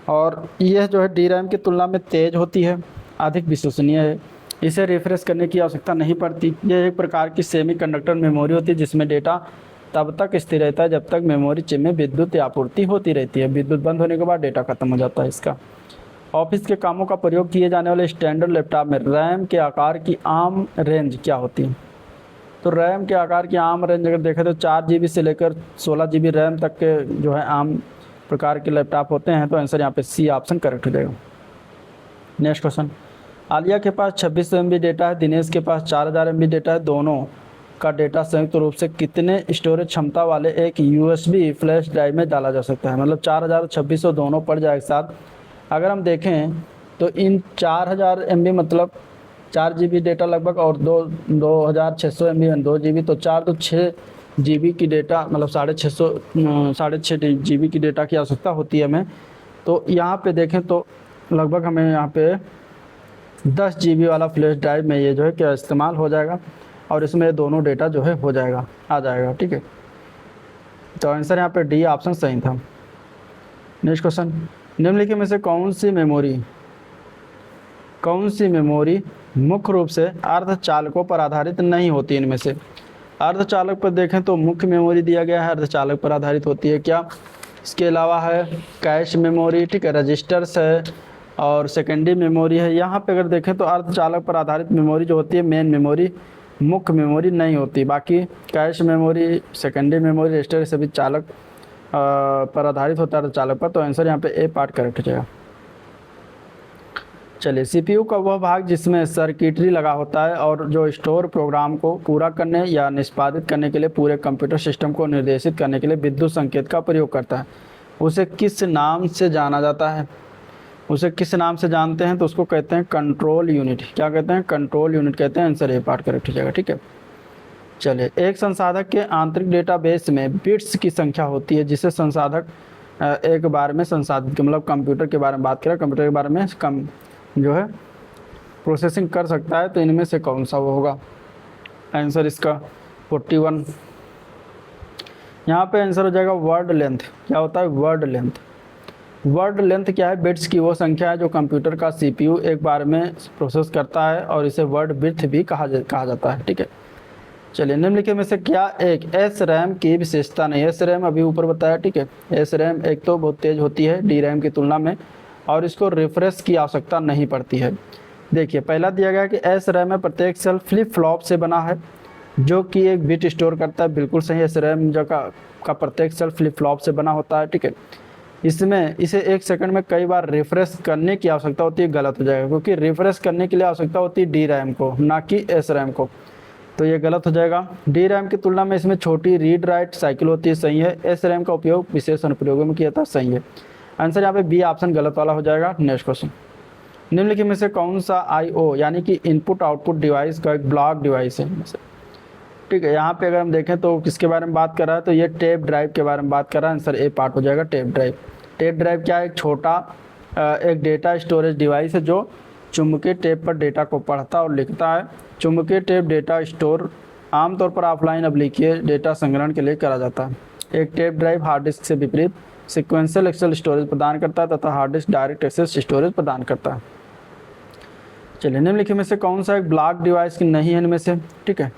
और यह जो है डी रैम की तुलना में तेज़ होती है, अधिक विश्वसनीय है। इसे रिफ्रेश करने की आवश्यकता नहीं पड़ती। यह एक प्रकार की सेमीकंडक्टर मेमोरी होती है, जिसमें डेटा तब तक स्थिर रहता है जब तक मेमोरी चिप में विद्युत आपूर्ति होती रहती है। विद्युत बंद होने के बाद डेटा खत्म हो जाता है इसका। ऑफिस के कामों का प्रयोग किए जाने वाले स्टैंडर्ड लैपटॉप में रैम के आकार की आम रेंज क्या होती है? तो रैम के आकार की आम रेंज अगर देखें तो 4 GB से लेकर 16 GB रैम तक के जो है आम प्रकार के लैपटॉप होते हैं। तो आंसर यहाँ पे सी ऑप्शन करेक्ट हो जाएगा। नेक्स्ट क्वेश्चन, आलिया के पास 26 MB डेटा है, दिनेश के पास 4000 MB डेटा है। दोनों का डेटा संयुक्त रूप से कितने स्टोरेज क्षमता वाले एक USB फ्लैश ड्राइव में डाला जा सकता है? मतलब 4000 और 2600 दोनों पड़ जाए एक साथ। अगर हम देखें तो इन 4000 MB मतलब 4 GB डेटा लगभग, और 2600 MB 2 GB, तो 4 तो 6 GB की डेटा मतलब 6.5 GB की डेटा की आवश्यकता होती है हमें। तो यहाँ पे देखें तो लगभग हमें यहाँ पे 10 GB वाला फ्लैश ड्राइव में ये जो है क्या इस्तेमाल हो जाएगा और इसमें दोनों डेटा जो है हो जाएगा, आ जाएगा, ठीक है। तो आंसर यहाँ पे डी ऑप्शन सही था। नेक्स्ट क्वेश्चन, निम्नलिखित में से कौन सी मेमोरी मुख्य रूप से अर्धचालकों पर आधारित नहीं होती? इनमें से अर्धचालक पर देखें तो मुख्य मेमोरी दिया गया है, अर्धचालक पर आधारित होती है क्या? इसके अलावा है कैश मेमोरी, ठीक है, रजिस्टर्स है और सेकेंडरी मेमोरी है। यहाँ पे अगर देखें तो अर्धचालक पर आधारित मेमोरी जो होती है मेन मेमोरी, मुख्य मेमोरी नहीं होती। बाकी cache memory, secondary memory, register सभी चालक पर आधारित होता है अर्धचालक पर। तो आंसर यहाँ पे ए पार्ट करेक्ट हो जाएगा। चलिए, सीपीयू का वह भाग जिसमें सर्किटरी लगा होता है और जो स्टोर प्रोग्राम को पूरा करने या निष्पादित करने के लिए पूरे कंप्यूटर सिस्टम को निर्देशित करने के लिए विद्युत संकेत का प्रयोग करता है, उसे किस नाम से जाना जाता है? उसे किस नाम से जानते हैं? तो उसको कहते हैं कंट्रोल यूनिट। क्या कहते हैं? कंट्रोल यूनिट कहते हैं। आंसर ए पार्ट करेक्ट हो जाएगा, ठीक है। चलिए, एक संसाधक के आंतरिक डेटाबेस में बिट्स की संख्या होती है जिसे संसाधक एक बार में संसाधित, मतलब कंप्यूटर के बारे में बात करें, कंप्यूटर के बारे में कम जो है प्रोसेसिंग कर सकता है, तो इनमें से कौन सा वो होगा? आंसर इसका 41। यहाँ पे आंसर हो जाएगा वर्ड लेंथ। क्या होता है? Word length. वर्ड लेंथ क्या है? बिट्स की वो संख्या है जो कंप्यूटर का सीपीयू एक बार में प्रोसेस करता है और इसे वर्ड विड्थ भी कहा जाता है, ठीक है। चलिए, निम्नलिखित में से क्या एक एस रैम की विशेषता नहीं? एस रैम अभी ऊपर बताया, ठीक है। एस रैम एक तो बहुत तेज़ होती है डी रैम की तुलना में और इसको रिफ्रेश की आवश्यकता नहीं पड़ती है। देखिए, पहला दिया गया कि एस रैम में प्रत्येक सेल फ्लिप फ्लॉप से बना है जो कि एक बिट स्टोर करता है। बिल्कुल सही, एस रैम जो का प्रत्येक सेल फ्लिप फ्लॉप से बना होता है, ठीक है। इसमें इसे 1 सेकंड में कई बार रिफ्रेश करने की आवश्यकता होती है, गलत हो जाएगा, क्योंकि रिफ्रेश करने के लिए आवश्यकता होती है डी रैम को, ना कि एस रैम को। तो ये गलत हो जाएगा। डी रैम की तुलना में इसमें छोटी रीड राइट साइकिल होती है, सही है। एस रैम का उपयोग विशेष अनुप्रयोगों में किया था, सही है। आंसर यहाँ पे बी ऑप्शन गलत वाला हो जाएगा। नेक्स्ट क्वेश्चन, निम्नलिखित में से कौन सा आईओ यानी कि इनपुट आउटपुट डिवाइस का एक ब्लॉक डिवाइस है? ठीक है, यहाँ पे अगर हम देखें तो किसके बारे में बात कर रहा है? तो ये टेप ड्राइव के बारे में बात कर रहा है। आंसर ए पार्ट हो जाएगा, टेप ड्राइव। टेप ड्राइव क्या है? एक छोटा एक डेटा स्टोरेज डिवाइस है जो चुंबकीय टेप पर डेटा को पढ़ता और लिखता है। चुंबकीय टेप डेटा स्टोर आमतौर पर ऑफलाइन अभिलेखीय डेटा संग्रहण के लिए करा जाता है। एक टेप ड्राइव हार्ड डिस्क से विपरीत सिक्वेंशियल एक्सेस स्टोरेज प्रदान करता है तथा hard disk direct access storage प्रदान करता है। चलिए, निम्नलिखित में से कौन सा एक ब्लॉक डिवाइस की नहीं है इनमें से? ठीक है,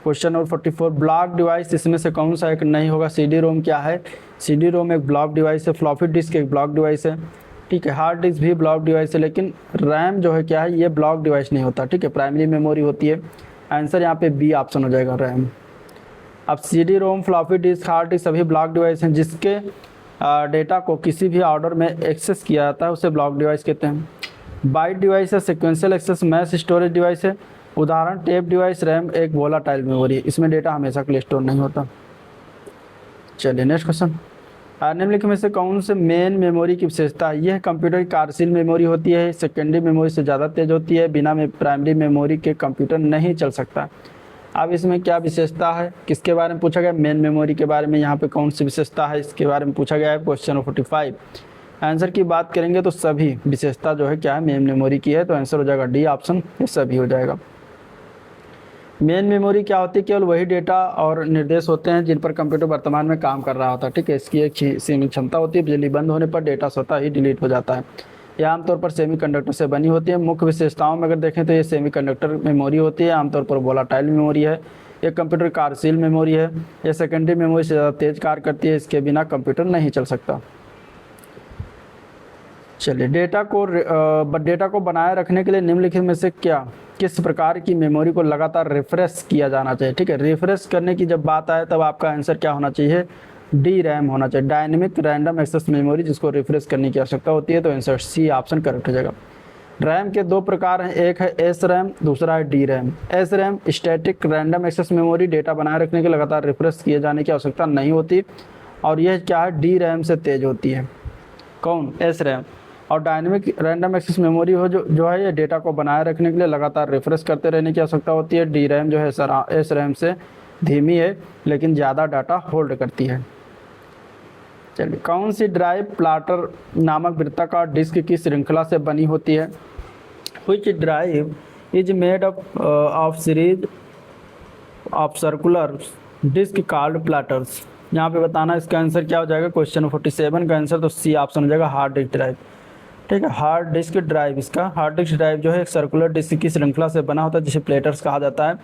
क्वेश्चन नंबर 44, ब्लॉक डिवाइस इसमें से कौन सा एक नहीं होगा? सीडी रोम क्या है? सीडी रोम एक ब्लॉक डिवाइस है। फ्लॉपी डिस्क एक ब्लॉक डिवाइस है, ठीक है। हार्ड डिस्क भी ब्लॉक डिवाइस है, लेकिन रैम जो है क्या है? ये ब्लॉक डिवाइस नहीं होता, ठीक है। प्राइमरी मेमोरी होती है। आंसर यहाँ पे बी ऑप्शन हो जाएगा, रैम। अब CD ROM, floppy disk, hard disk सभी ब्लॉक डिवाइस हैं जिसके डेटा को किसी भी ऑर्डर में एक्सेस किया जाता है, उसे ब्लॉक डिवाइस कहते हैं। बाइट डिवाइस है, sequential access mass storage device है। उदाहरण टेप डिवाइस, रैम एक वोलाटाइल मेमोरी है, इसमें डेटा हमेशा के लिए स्टोर नहीं होता। चलिए, नेक्स्ट क्वेश्चन, निम्नलिखित में से कौन से मेन मेमोरी की विशेषता है? यह कंप्यूटर की कार्यशील मेमोरी होती है, सेकेंडरी मेमोरी से ज़्यादा तेज होती है, बिना प्राइमरी मेमोरी के कंप्यूटर नहीं चल सकता। अब इसमें क्या विशेषता है? किसके बारे में पूछा गया? मेन मेमोरी के बारे में। यहाँ पे कौन सी विशेषता है इसके बारे में पूछा गया है, क्वेश्चन 45। आंसर की बात करेंगे तो सभी विशेषता जो है क्या है? मेन मेमोरी की है, तो आंसर हो जाएगा डी ऑप्शन, ये सभी हो जाएगा। मेन मेमोरी क्या होती है? केवल वही डेटा और निर्देश होते हैं जिन पर कंप्यूटर वर्तमान में काम कर रहा होता है, ठीक है। इसकी एक सीमित क्षमता होती है, बिजली बंद होने पर डेटा स्वतः ही डिलीट हो जाता है। यह आमतौर पर सेमीकंडक्टर से बनी होती है। मुख्य विशेषताओं में अगर देखें तो ये सेमीकंडक्टर मेमोरी होती है, आमतौर पर वोलाटाइल मेमोरी है। ये कंप्यूटर कार्यशील मेमोरी है। यह सेकेंडरी मेमोरी से ज़्यादा तेज कार्य करती है, इसके बिना कंप्यूटर नहीं चल सकता। चलिए, डेटा को बनाए रखने के लिए निम्नलिखित में से किस प्रकार की मेमोरी को लगातार रिफ्रेश किया जाना चाहिए? ठीक है, रिफ्रेश करने की जब बात आए तब आपका आंसर क्या होना चाहिए? डी रैम होना चाहिए, डायनेमिक रैंडम एक्सेस मेमोरी, जिसको रिफ्रेश करने की आवश्यकता होती है। तो आंसर सी ऑप्शन करेक्ट हो जाएगा। रैम के दो प्रकार हैं, एक है एस रैम, दूसरा है D RAM. S RAM static random access memory, data बनाए रखने के लगातार रिफ्रेश किए जाने की आवश्यकता नहीं होती, और यह क्या है? डी रैम से तेज होती है। कौन? S RAM. और डायनेमिक रैंडम एक्सेस मेमोरी हो जो है ये डेटा को बनाए रखने के लिए लगातार रिफ्रेश करते रहने की आवश्यकता होती है। डी रैम जो है एस रैम से धीमी है लेकिन ज़्यादा डाटा होल्ड करती है। चलिए, कौन सी ड्राइव प्लाटर नामक वृत्ताकार डिस्क की श्रृंखला से बनी होती है? which drive is made up of series of circular disk called platters. यहाँ पे बताना इसका आंसर क्या हो जाएगा, क्वेश्चन 47 का आंसर तो सी ऑप्शन हो जाएगा, हार्ड डिस्क ड्राइव। ठीक है, हार्ड डिस्क ड्राइव, इसका हार्ड डिस्क ड्राइव जो है एक सर्कुलर डिस्क की श्रृंखला से बना होता है जिसे प्लेटर्स कहा जाता है,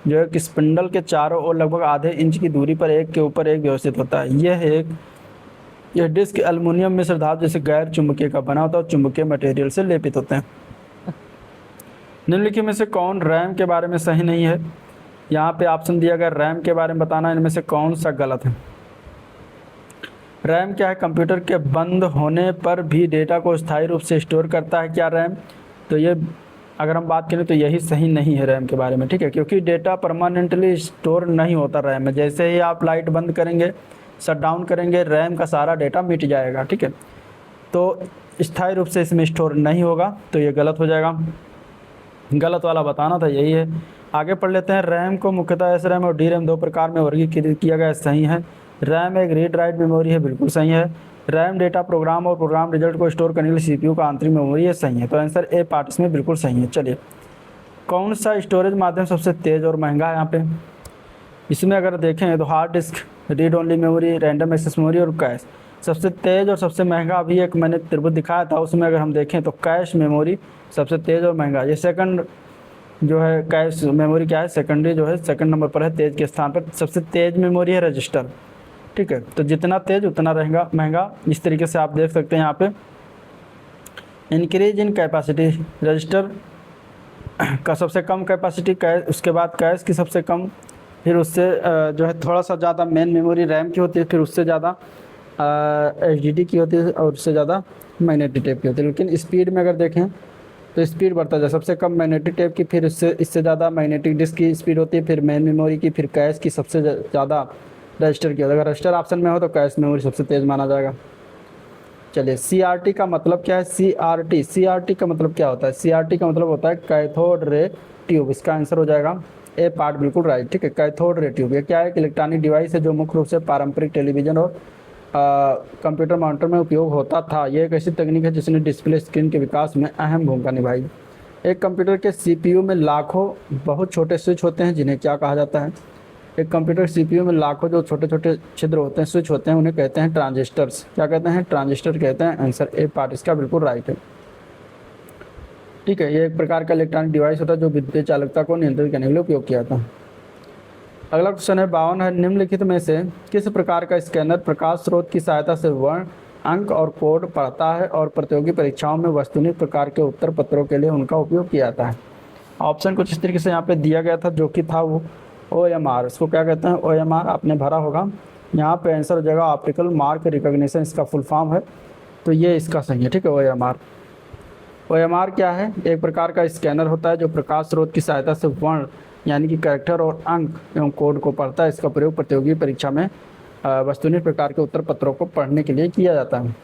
जो है कि स्पिंडल के चारों ओर लगभग आधे इंच की दूरी पर एक के ऊपर एक व्यवस्थित होता है। यह डिस्क एल्युमिनियम मिश्र धातु जैसे गैर चुंबकीय का बना होता है और चुंबकीय मटेरियल से लेपित होते हैं। निम्नलिखित में से कौन रैम के बारे में सही नहीं है। यहाँ पे ऑप्शन दिया गया रैम के बारे में बताना, इनमें से कौन सा गलत है। रैम क्या है, कंप्यूटर के बंद होने पर भी डेटा को स्थायी रूप से स्टोर करता है क्या रैम, तो ये अगर हम बात करें तो यही सही नहीं है रैम के बारे में। ठीक है, क्योंकि डेटा परमानेंटली स्टोर नहीं होता रैम में, जैसे ही आप लाइट बंद करेंगे, शट डाउन करेंगे, रैम का सारा डेटा मिट जाएगा। ठीक है, तो स्थायी रूप से इसमें स्टोर नहीं होगा, तो ये गलत हो जाएगा, गलत वाला बताना था, यही है। आगे पढ़ लेते हैं। रैम को मुख्यतः एस रैम और डी रैम दो प्रकार में वर्गीकृत किया गया है, सही है। रैम एक रीड राइट मेमोरी है, बिल्कुल सही है। रैम डेटा प्रोग्राम और प्रोग्राम रिजल्ट को स्टोर करने के लिए सीपीयू का आंतरिक मेमोरी है, सही है। तो आंसर ए पार्ट इसमें बिल्कुल सही है। चलिए, कौन सा स्टोरेज माध्यम सबसे तेज़ और महंगा है यहाँ पे, इसमें अगर देखें तो hard disk, read only memory, random access memory और कैश। सबसे तेज़ और सबसे महंगा अभी एक मैंने त्रिभुज दिखाया था, उसमें अगर हम देखें तो कैश मेमोरी सबसे तेज़ और महंगा। ये सेकंड जो है कैश मेमोरी क्या है, सेकेंडरी जो है सेकंड नंबर पर है तेज़ के स्थान पर। सबसे तेज़ मेमोरी है रजिस्टर। ठीक है, तो जितना तेज़ उतना रहेगा महंगा, इस तरीके से आप देख सकते हैं यहाँ पे। इंक्रीज इन कैपेसिटी, रजिस्टर का सबसे कम कैपेसिटी कैश, उसके बाद कैश की सबसे कम, फिर उससे जो है थोड़ा सा ज़्यादा मेन मेमोरी रैम की होती है, फिर उससे ज़्यादा एचडीडी की होती है और उससे ज़्यादा मैग्नेटिक टेप की होती है। लेकिन स्पीड में अगर देखें तो स्पीड बढ़ता जाए, सबसे कम मैग्नेटिक टेप की, फिर इससे ज़्यादा मैग्नेटिक डिस्क की स्पीड होती है, फिर मेन मेमोरी की, फिर कैश की सबसे ज़्यादा रजिस्टर की। अगर रजिस्टर ऑप्शन में हो तो कैश मेमोरी सबसे तेज़ माना जाएगा। चलिए, सीआरटी का मतलब क्या है, सीआरटी का मतलब क्या होता है, सीआरटी का मतलब होता है कैथोड रे ट्यूब। इसका आंसर हो जाएगा ए पार्ट बिल्कुल राइट। ठीक है, कैथोड रे ट्यूब ये क्या है, एक इलेक्ट्रॉनिक डिवाइस है जो मुख्य रूप से पारंपरिक टेलीविज़न और कंप्यूटर मॉनिटर में उपयोग होता था। ये एक ऐसी तकनीक है जिसने डिस्प्ले स्क्रीन के विकास में अहम भूमिका निभाई। एक कंप्यूटर के सीपीयू में लाखों बहुत छोटे स्विच होते हैं, जिन्हें क्या कहा जाता है, एक कंप्यूटर सीपीयू में लाखों जो छोटे छोटे छिद्र होते हैं, स्विच होते हैं, उन्हें कहते हैं ट्रांजिस्टर्स। क्या कहते हैं, ट्रांजिस्टर कहते हैं। आंसर ए पार्ट इसका बिल्कुल राइट है। ठीक है, ये एक प्रकार का इलेक्ट्रॉनिक डिवाइस होता है जो विद्युत चालकता को नियंत्रित करने के लिए उपयोग किया था। अगला क्वेश्चन है 52 है, निम्नलिखित में से किस प्रकार का स्कैनर प्रकाश स्रोत की सहायता से वर्ण, अंक और कोड पढ़ता है और प्रतियोगी परीक्षाओं में वस्तुनिष्ठ प्रकार के उत्तर पत्रों के लिए उनका उपयोग किया जाता है। ऑप्शन कुछ इस तरीके से यहाँ पे दिया गया था, जो कि था वो OMR, इसको क्या कहते हैं, OMR आपने भरा होगा। यहाँ पे आंसर हो जाएगा ऑप्टिकल मार्क रिकॉग्निशन, इसका फुल फॉर्म है, तो ये इसका सही है। ठीक है, OMR क्या है, एक प्रकार का स्कैनर होता है जो प्रकाश स्रोत की सहायता से वर्ण यानी कि कैरेक्टर और अंक एवं कोड को पढ़ता है। इसका प्रयोग प्रतियोगी परीक्षा में वस्तुनिष्ठ प्रकार के उत्तर पत्रों को पढ़ने के लिए किया जाता है।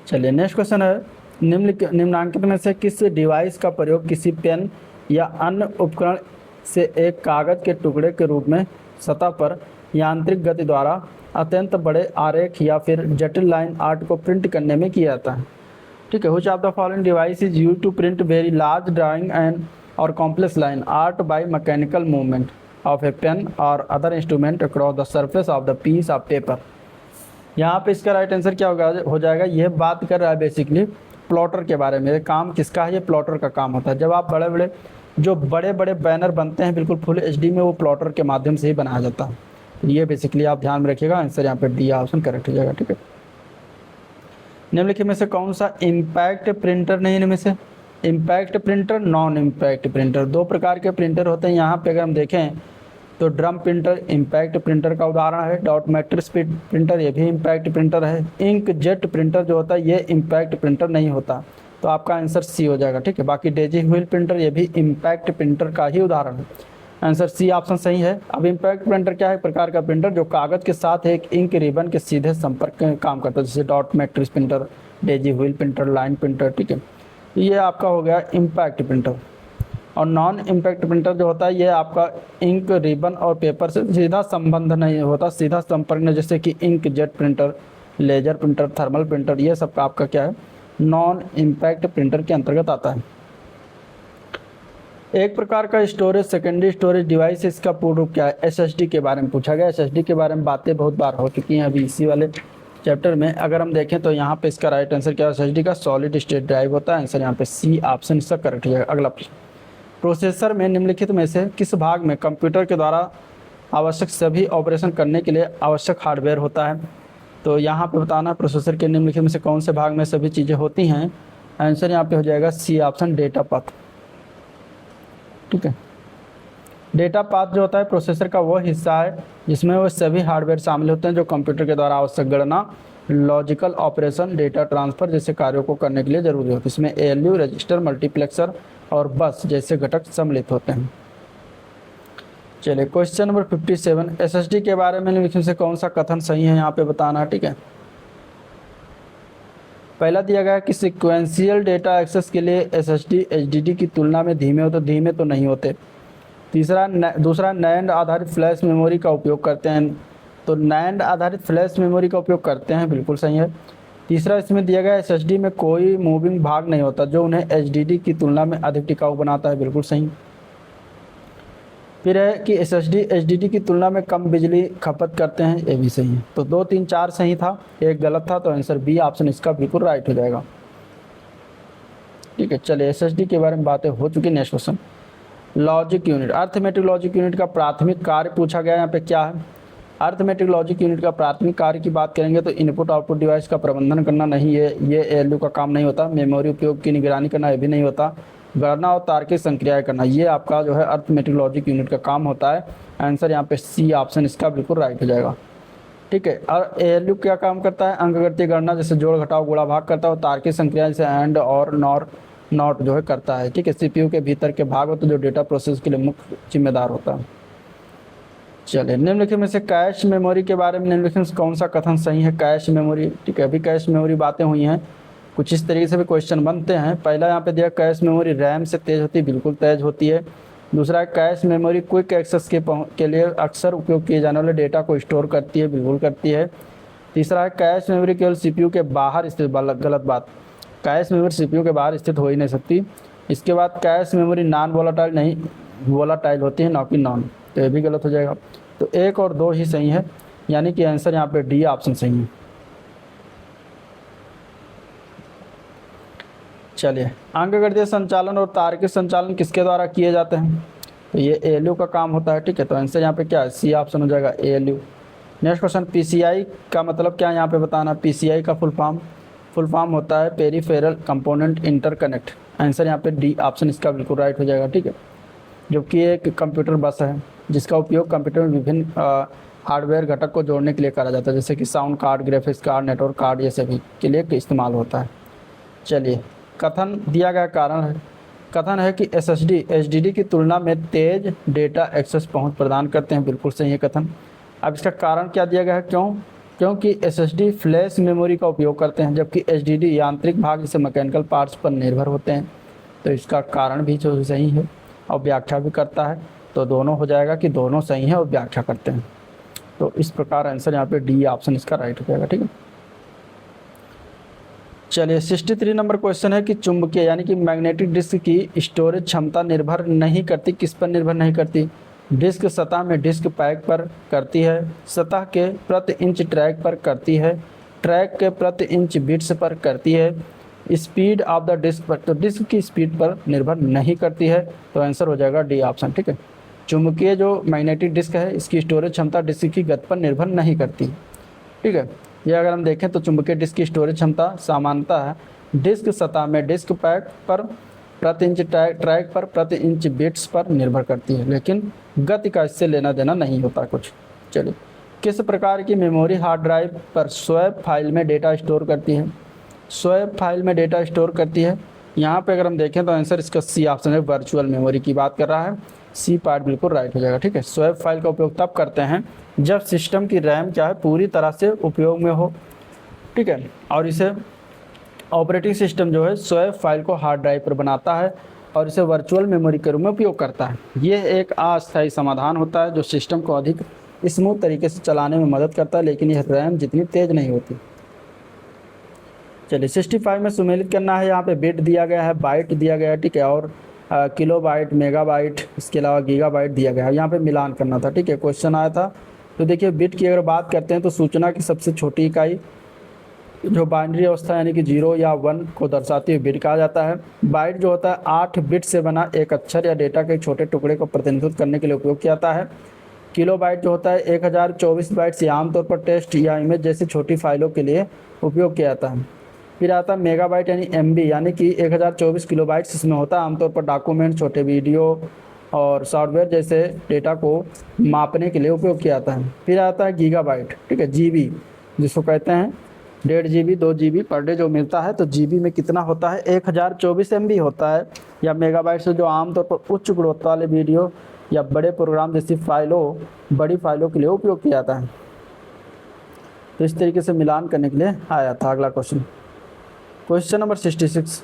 चलिए, नेक्स्ट क्वेश्चन है, निम्नांकित में से किस डिवाइस का प्रयोग किसी पेन या अन्य उपकरण से एक कागज़ के टुकड़े के रूप में सतह पर यांत्रिक गति द्वारा अत्यंत बड़े आरेख या फिर जटिल लाइन आर्ट को प्रिंट करने में किया जाता है। ठीक है, which of the following device is used to print very large drawing and और complex line art by mechanical movement of a pen और other instrument across the surface of the piece of paper. यहाँ पे इसका right answer क्या हो जाएगा, यह बात कर रहा है बेसिकली प्लॉटर के बारे में। काम किसका है, ये प्लॉटर का काम होता है। जब आप बड़े बड़े बैनर बनते हैं बिल्कुल फुल HD में, वो प्लॉटर के माध्यम से ही बनाया जाता है। ये बेसिकली आप ध्यान में रखिएगा, आंसर यहाँ पर डी ऑप्शन करेक्ट हो जाएगा। ठीक है, निम्नलिखित में से कौन सा इम्पैक्ट प्रिंटर नहीं, इनमें से impact printer, non impact printer, दो प्रकार के प्रिंटर होते हैं। यहाँ पे अगर हम देखें तो ड्रम प्रिंटर इम्पैक्ट प्रिंटर का उदाहरण है, डॉट मैट्रिक्स प्रिंटर ये भी इम्पैक्ट प्रिंटर है। इंक जेट प्रिंटर जो होता है ये इम्पैक्ट प्रिंटर नहीं होता, तो आपका आंसर सी हो जाएगा। ठीक है, बाकी डेजी व्हील प्रिंटर ये भी इम्पैक्ट प्रिंटर का ही उदाहरण है। आंसर सी ऑप्शन सही है। अब इम्पैक्ट प्रिंटर क्या है, एक प्रकार का प्रिंटर जो कागज़ के साथ एक इंक रिबन के सीधे संपर्क में काम करता है, जैसे dot matrix printer, Daisy wheel printer, line printer. ठीक है, ये आपका हो गया इम्पैक्ट प्रिंटर। और नॉन इम्पैक्ट प्रिंटर जो होता है ये आपका इंक रिबन और पेपर से सीधा संबंध नहीं होता, सीधा संपर्क नहीं, जैसे कि ink jet printer, laser printer, thermal printer, ये सब का आपका क्या है नॉन इम्पैक्ट प्रिंटर के अंतर्गत आता है। एक प्रकार का स्टोरेज सेकेंडरी स्टोरेज डिवाइस, इसका पूर्ण रूप क्या है? एसएसडी के बारे में पूछा गया। एसएसडी के बारे में बातें बहुत बार हो चुकी हैं अभी इसी वाले चैप्टर में। अगर हम देखें तो यहाँ पे इसका राइट आंसर क्या है? एसएसडी का सॉलिड स्टेट ड्राइव होता है। आंसर यहाँ पे सी ऑप्शन इसका करेक्ट हो जाएगा। अगला प्रश्न, प्रोसेसर में निम्नलिखित में से किस भाग में कंप्यूटर के द्वारा आवश्यक सभी ऑपरेशन करने के लिए आवश्यक हार्डवेयर होता है? तो यहाँ पे बताना प्रोसेसर के निम्नलिखित में से कौन से भाग में सभी चीज़ें होती हैं? आंसर यहाँ पे हो जाएगा सी ऑप्शन, डेटा पाथ। ठीक है, डेटा पाथ जो होता है प्रोसेसर का वो हिस्सा है जिसमें वो सभी हार्डवेयर शामिल होते हैं जो कंप्यूटर के द्वारा आवश्यक गणना, लॉजिकल ऑपरेशन, डेटा ट्रांसफर जैसे कार्यों को करने के लिए जरूरी होती है। इसमें एएलयू, रजिस्टर, मल्टीप्लेक्सर और बस जैसे घटक सम्मिलित होते हैं। चलिए क्वेश्चन नंबर 57, एसएसडी के बारे में निम्नलिखित से कौन सा कथन सही है यहाँ पे बताना। ठीक है, पहला दिया गया है कि सिक्वेंशियल डेटा एक्सेस के लिए एसएसडी एचडीडी की तुलना में धीमे हो, तो धीमे तो नहीं होते। दूसरा नैंड आधारित फ्लैश मेमोरी का उपयोग करते हैं, तो नैंड आधारित फ्लैश मेमोरी का उपयोग करते हैं, बिल्कुल सही है। तीसरा इसमें दिया गया एसएसडी में कोई मूविंग भाग नहीं होता जो उन्हें एचडीडी की तुलना में अधिक टिकाऊ बनाता है, बिल्कुल सही। फिर है कि एसएसडी एचडीडी की तुलना में कम बिजली खपत करते हैं, ये भी सही है। तो 2, 3, 4 सही था, एक गलत था, तो आंसर बी ऑप्शन इसका बिल्कुल राइट हो जाएगा। ठीक है, चलिए एसएसडी के बारे में बातें हो चुकी। Next question, logic unit, arithmetic logic unit का प्राथमिक कार्य पूछा गया। यहाँ पे क्या है? अर्थमेटिक लॉजिक यूनिट का प्राथमिक कार्य की बात करेंगे तो इनपुट आउटपुट डिवाइस का प्रबंधन करना नहीं है, ये एएलयू का काम नहीं होता। मेमोरी उपयोग की निगरानी करना, ये भी नहीं होता। गणना और तार्किक संक्रियाएं करना, ये आपका जो है अर्थमेटिक लॉजिक यूनिट का काम होता है। आंसर यहाँ पे सी ऑप्शन इसका बिल्कुल राइट हो जाएगा। ठीक है, और एएलयू क्या काम करता है? अंकगणितीय गणना जैसे जोड़ घटाव गुणा भाग करता है, और तार्किक संक्रिया जैसे एंड और नॉर नॉट जो है करता है। ठीक है, सीपीयू के भीतर के भाग होते जो डेटा प्रोसेस के लिए मुख्य जिम्मेदार होता है। चलिए निम्नलिखित में से कैश मेमोरी के बारे में निम्नलिखित में से कौन सा कथन सही है? कैश मेमोरी, ठीक है, अभी कैश मेमोरी बातें हुई हैं, कुछ इस तरीके से भी क्वेश्चन बनते हैं। पहला यहाँ पे दिया कैश मेमोरी रैम से तेज होती है, बिल्कुल तेज होती है। दूसरा कैश मेमोरी क्विक एक्सेस के लिए अक्सर उपयोग किए जाने वाले डेटा को स्टोर करती है, बिल्कुल करती है। तीसरा है कैश मेमोरी केवल सीपीयू के बाहर स्थित, गलत बात, कैश मेमोरी सीपीयू के बाहर स्थित हो ही नहीं सकती। इसके बाद कैश मेमोरी नॉन वोलाटाइल नहीं वोलाटाइल होती है, ना कि नॉन, तो ये भी गलत हो जाएगा। तो 1 और 2 ही सही है, यानी कि आंसर यहाँ पे डी ऑप्शन सही है। चलिए, अंकगणितीय संचालन और तार्किक संचालन किसके द्वारा किए जाते हैं? तो ये एएलयू का काम होता है। ठीक है, तो आंसर यहाँ पे क्या है? सी ऑप्शन हो जाएगा, एएलयू। नेक्स्ट क्वेश्चन, पीसीआई का मतलब क्या है यहाँ पे बताना। पीसीआई का फुल फॉर्म होता है पेरिफेरल कंपोनेंट इंटरकनेक्ट। आंसर यहाँ पे डी ऑप्शन इसका बिल्कुल राइट हो जाएगा। ठीक है, जबकि एक कंप्यूटर बस है जिसका उपयोग कंप्यूटर में विभिन्न हार्डवेयर घटक को जोड़ने के लिए करा जाता है, जैसे कि sound card, graphics card, network card, ये सभी के लिए इस्तेमाल होता है। चलिए, कथन दिया गया कारण है, कथन है कि एसएसडी एचडीडी की तुलना में तेज डेटा एक्सेस पहुंच प्रदान करते हैं, बिल्कुल सही है कथन। अब इसका कारण क्या दिया गया है? क्योंकि एसएसडी फ्लैश मेमोरी का उपयोग करते हैं, जबकि एचडीडी यांत्रिक भाग जैसे मैकेनिकल पार्ट्स पर निर्भर होते हैं। तो इसका कारण भी जो सही है और व्याख्या भी करता है, तो दोनों हो जाएगा कि दोनों सही हैं और व्याख्या करते हैं। तो इस प्रकार आंसर यहाँ पे डी ऑप्शन इसका राइट हो जाएगा। ठीक है, चलिए 63 नंबर क्वेश्चन है कि चुंबकीय यानी कि मैग्नेटिक डिस्क की स्टोरेज क्षमता निर्भर नहीं करती, किस पर निर्भर नहीं करती? डिस्क सतह में डिस्क पैक पर करती है, सतह के प्रति इंच ट्रैक पर करती है, ट्रैक के प्रति इंच बिट्स पर करती है, स्पीड ऑफ द डिस्क पर, तो डिस्क की स्पीड पर निर्भर नहीं करती है। तो आंसर हो जाएगा डी ऑप्शन। ठीक है, चुंबकीय जो मैग्नेटिक डिस्क है इसकी स्टोरेज क्षमता डिस्क की गति पर निर्भर नहीं करती। ठीक है, ये अगर हम देखें तो चुंबकीय डिस्क की स्टोरेज क्षमता सामान्यतः डिस्क सतह में डिस्क पैक पर प्रति इंच ट्रैक पर प्रति इंच बिट्स पर निर्भर करती है, लेकिन गति का इससे लेना देना नहीं होता कुछ। चलिए, किस प्रकार की मेमोरी हार्ड ड्राइव पर स्वैप फाइल में डेटा स्टोर करती है? स्वैप फाइल में डेटा स्टोर करती है, यहाँ पे अगर हम देखें तो आंसर इसका सी ऑप्शन है, वर्चुअल मेमोरी की बात कर रहा है। सी पार्ट बिल्कुल राइट हो जाएगा। ठीक है, स्वैप फाइल का उपयोग तब करते हैं जब सिस्टम की रैम क्या है पूरी तरह से उपयोग में हो। ठीक है, और इसे ऑपरेटिंग सिस्टम जो है स्वैप फाइल को हार्ड ड्राइव पर बनाता है और इसे वर्चुअल मेमोरी के रूप में उपयोग करता है। ये एक अस्थायी समाधान होता है जो सिस्टम को अधिक स्मूथ तरीके से चलाने में मदद करता है, लेकिन यह रैम जितनी तेज नहीं होती। चलिए 65 में सुमेलित करना है, यहाँ पे बिट दिया गया है, बाइट दिया गया है, ठीक है, और किलो बाइट, मेगा बाइट, इसके अलावा गीगा बाइट दिया गया है। यहाँ पे मिलान करना था, ठीक है, क्वेश्चन आया था। तो देखिए बिट की अगर बात करते हैं तो सूचना की सबसे छोटी इकाई जो बाइनरी अवस्था यानी कि 0 या 1 को दर्शाती हुई बिट कहा जाता है। बाइट जो होता है 8 बिट से बना एक अक्षर या डेटा के एक छोटे टुकड़े को प्रतिनिधित्व करने के लिए उपयोग किया जाता है। किलो बाइट जो होता है 1024 बाइट्स, या आमतौर पर टेक्स्ट या इमेज जैसी छोटी फाइलों के लिए उपयोग किया जाता है। फिर आता है मेगाबाइट यानी एमबी, यानी कि 1024 किलोबाइट्स इसमें होता है, आमतौर पर डॉक्यूमेंट, छोटे वीडियो और सॉफ्टवेयर जैसे डेटा को मापने के लिए उपयोग किया जाता है। फिर आता है गीगाबाइट, ठीक है, जीबी जिसको कहते हैं 1.5 GB 2 GB पर डे जो मिलता है। तो जीबी में कितना होता है 1024 MB होता है। या मेगाबाइट से जो आमतौर पर उच्च गुणवत्ता वाले वीडियो या बड़े प्रोग्राम जैसी फाइलों, बड़ी फाइलों के लिए उपयोग किया जाता है। तो इस तरीके से मिलान करने के लिए आया था। अगला क्वेश्चन नंबर 66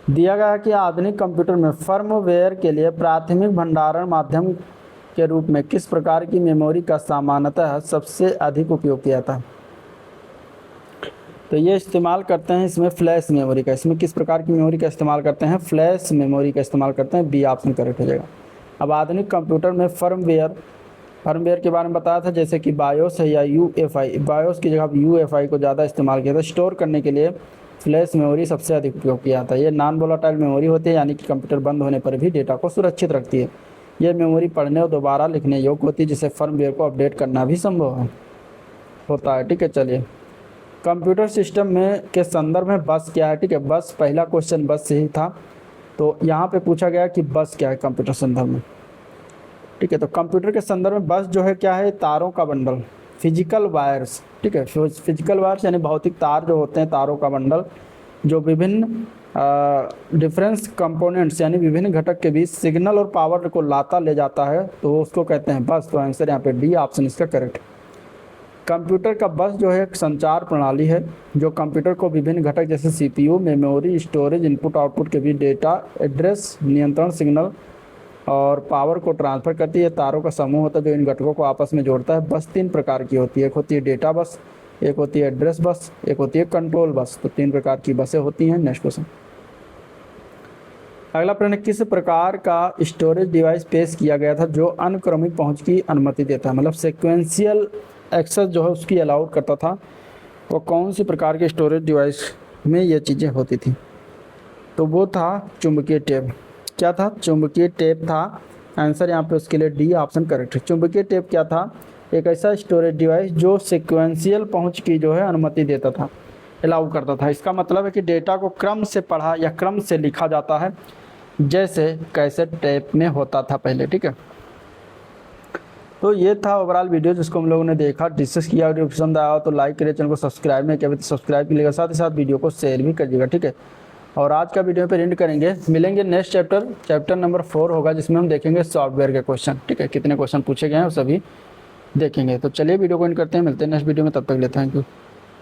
दिया गया है कि आधुनिक कंप्यूटर में फर्मवेयर के लिए प्राथमिक भंडारण माध्यम के रूप में किस प्रकार की मेमोरी का सामान्यतः सबसे अधिक उपयोग किया था। तो ये इस्तेमाल करते हैं इसमें फ्लैश मेमोरी का। इसमें किस प्रकार की मेमोरी का इस्तेमाल करते हैं, फ्लैश मेमोरी का इस्तेमाल करते हैं। बी ऑप्शन करेक्ट हो जाएगा। अब आधुनिक कंप्यूटर में फर्मवेयर के बारे में बताया था, जैसे कि बायोस है या यूएफआई। बायोस की जगह यूएफआई को ज़्यादा इस्तेमाल किया था। स्टोर करने के लिए फ्लैश मेमोरी सबसे अधिक उपयोग किया जाता है। ये नॉन वोलेटाइल मेमोरी होती है, यानी कि कंप्यूटर बंद होने पर भी डेटा को सुरक्षित रखती है। यह मेमोरी पढ़ने और दोबारा लिखने योग्य होती है, जिससे फर्मवेयर को अपडेट करना भी संभव होता है। ठीक है, चलिए कंप्यूटर सिस्टम में के संदर्भ में बस क्या है। ठीक है, बस पहला क्वेश्चन बस से ही था, तो यहाँ पे पूछा गया कि बस क्या है कंप्यूटर संदर्भ में। ठीक है, तो कंप्यूटर के संदर्भ में बस जो है क्या है, तारों का बंडल, फिजिकल वायर्स। ठीक है, फिजिकल वायर्स यानी भौतिक तार जो होते हैं, तारों का बंडल जो विभिन्न डिफरेंस कंपोनेंट्स यानी विभिन्न घटक के बीच सिग्नल और पावर को लाता ले जाता है, तो उसको कहते हैं बस। तो आंसर यहाँ पे डी ऑप्शन इसका करेक्ट। कंप्यूटर का बस जो है एक संचार प्रणाली है जो कंप्यूटर को विभिन्न घटक जैसे CPU, memory, storage, input output के बीच डेटा, एड्रेस, नियंत्रण सिग्नल और पावर को ट्रांसफ़र करती है। तारों का समूह होता है जो इन घटकों को आपस में जोड़ता है। बस 3 प्रकार की होती है, एक होती है डेटा बस, एक होती है एड्रेस बस, एक होती है कंट्रोल बस। तो 3 प्रकार की बसें होती हैं। Next question. अगला प्रश्न, किस प्रकार का स्टोरेज डिवाइस पेश किया गया था जो अनुक्रमिक पहुंच की अनुमति देता है, मतलब सेक्वेंशियल एक्सेस जो है उसकी अलाउड करता था। वो कौन सी प्रकार के स्टोरेज डिवाइस में ये चीज़ें होती थी, तो वो था चुंबकीय टेप। क्या था, चुंबकीय टेप था। आंसर यहाँ पे उसके लिए डी ऑप्शन करेक्ट है। चुंबकीय टेप क्या था, एक ऐसा स्टोरेज डिवाइस जो सिक्वेंशियल पहुंच की जो है अनुमति देता था, अलाउ करता था। इसका मतलब है कि डेटा को क्रम से पढ़ा या क्रम से लिखा जाता है, जैसे कैसेट टेप में होता था पहले। ठीक है, तो ये था ओवरऑल वीडियो जिसको हम लोगों ने देखा, डिस्कस किया। वीडियो पसंद आया तो लाइक करिए, चैनल को सब्सक्राइब नहीं किया तो सब्सक्राइब कीजिएगा, साथ ही साथ वीडियो को शेयर भी करिएगा। ठीक है, और आज का वीडियो पे एंड करेंगे। मिलेंगे नेक्स्ट चैप्टर नंबर 4 होगा, जिसमें हम देखेंगे सॉफ्टवेयर के क्वेश्चन। ठीक है, कितने क्वेश्चन पूछे गए हैं वो सभी देखेंगे। तो चलिए वीडियो को एंड करते हैं, मिलते हैं नेक्स्ट वीडियो में, तब तक के लिए थैंक यू।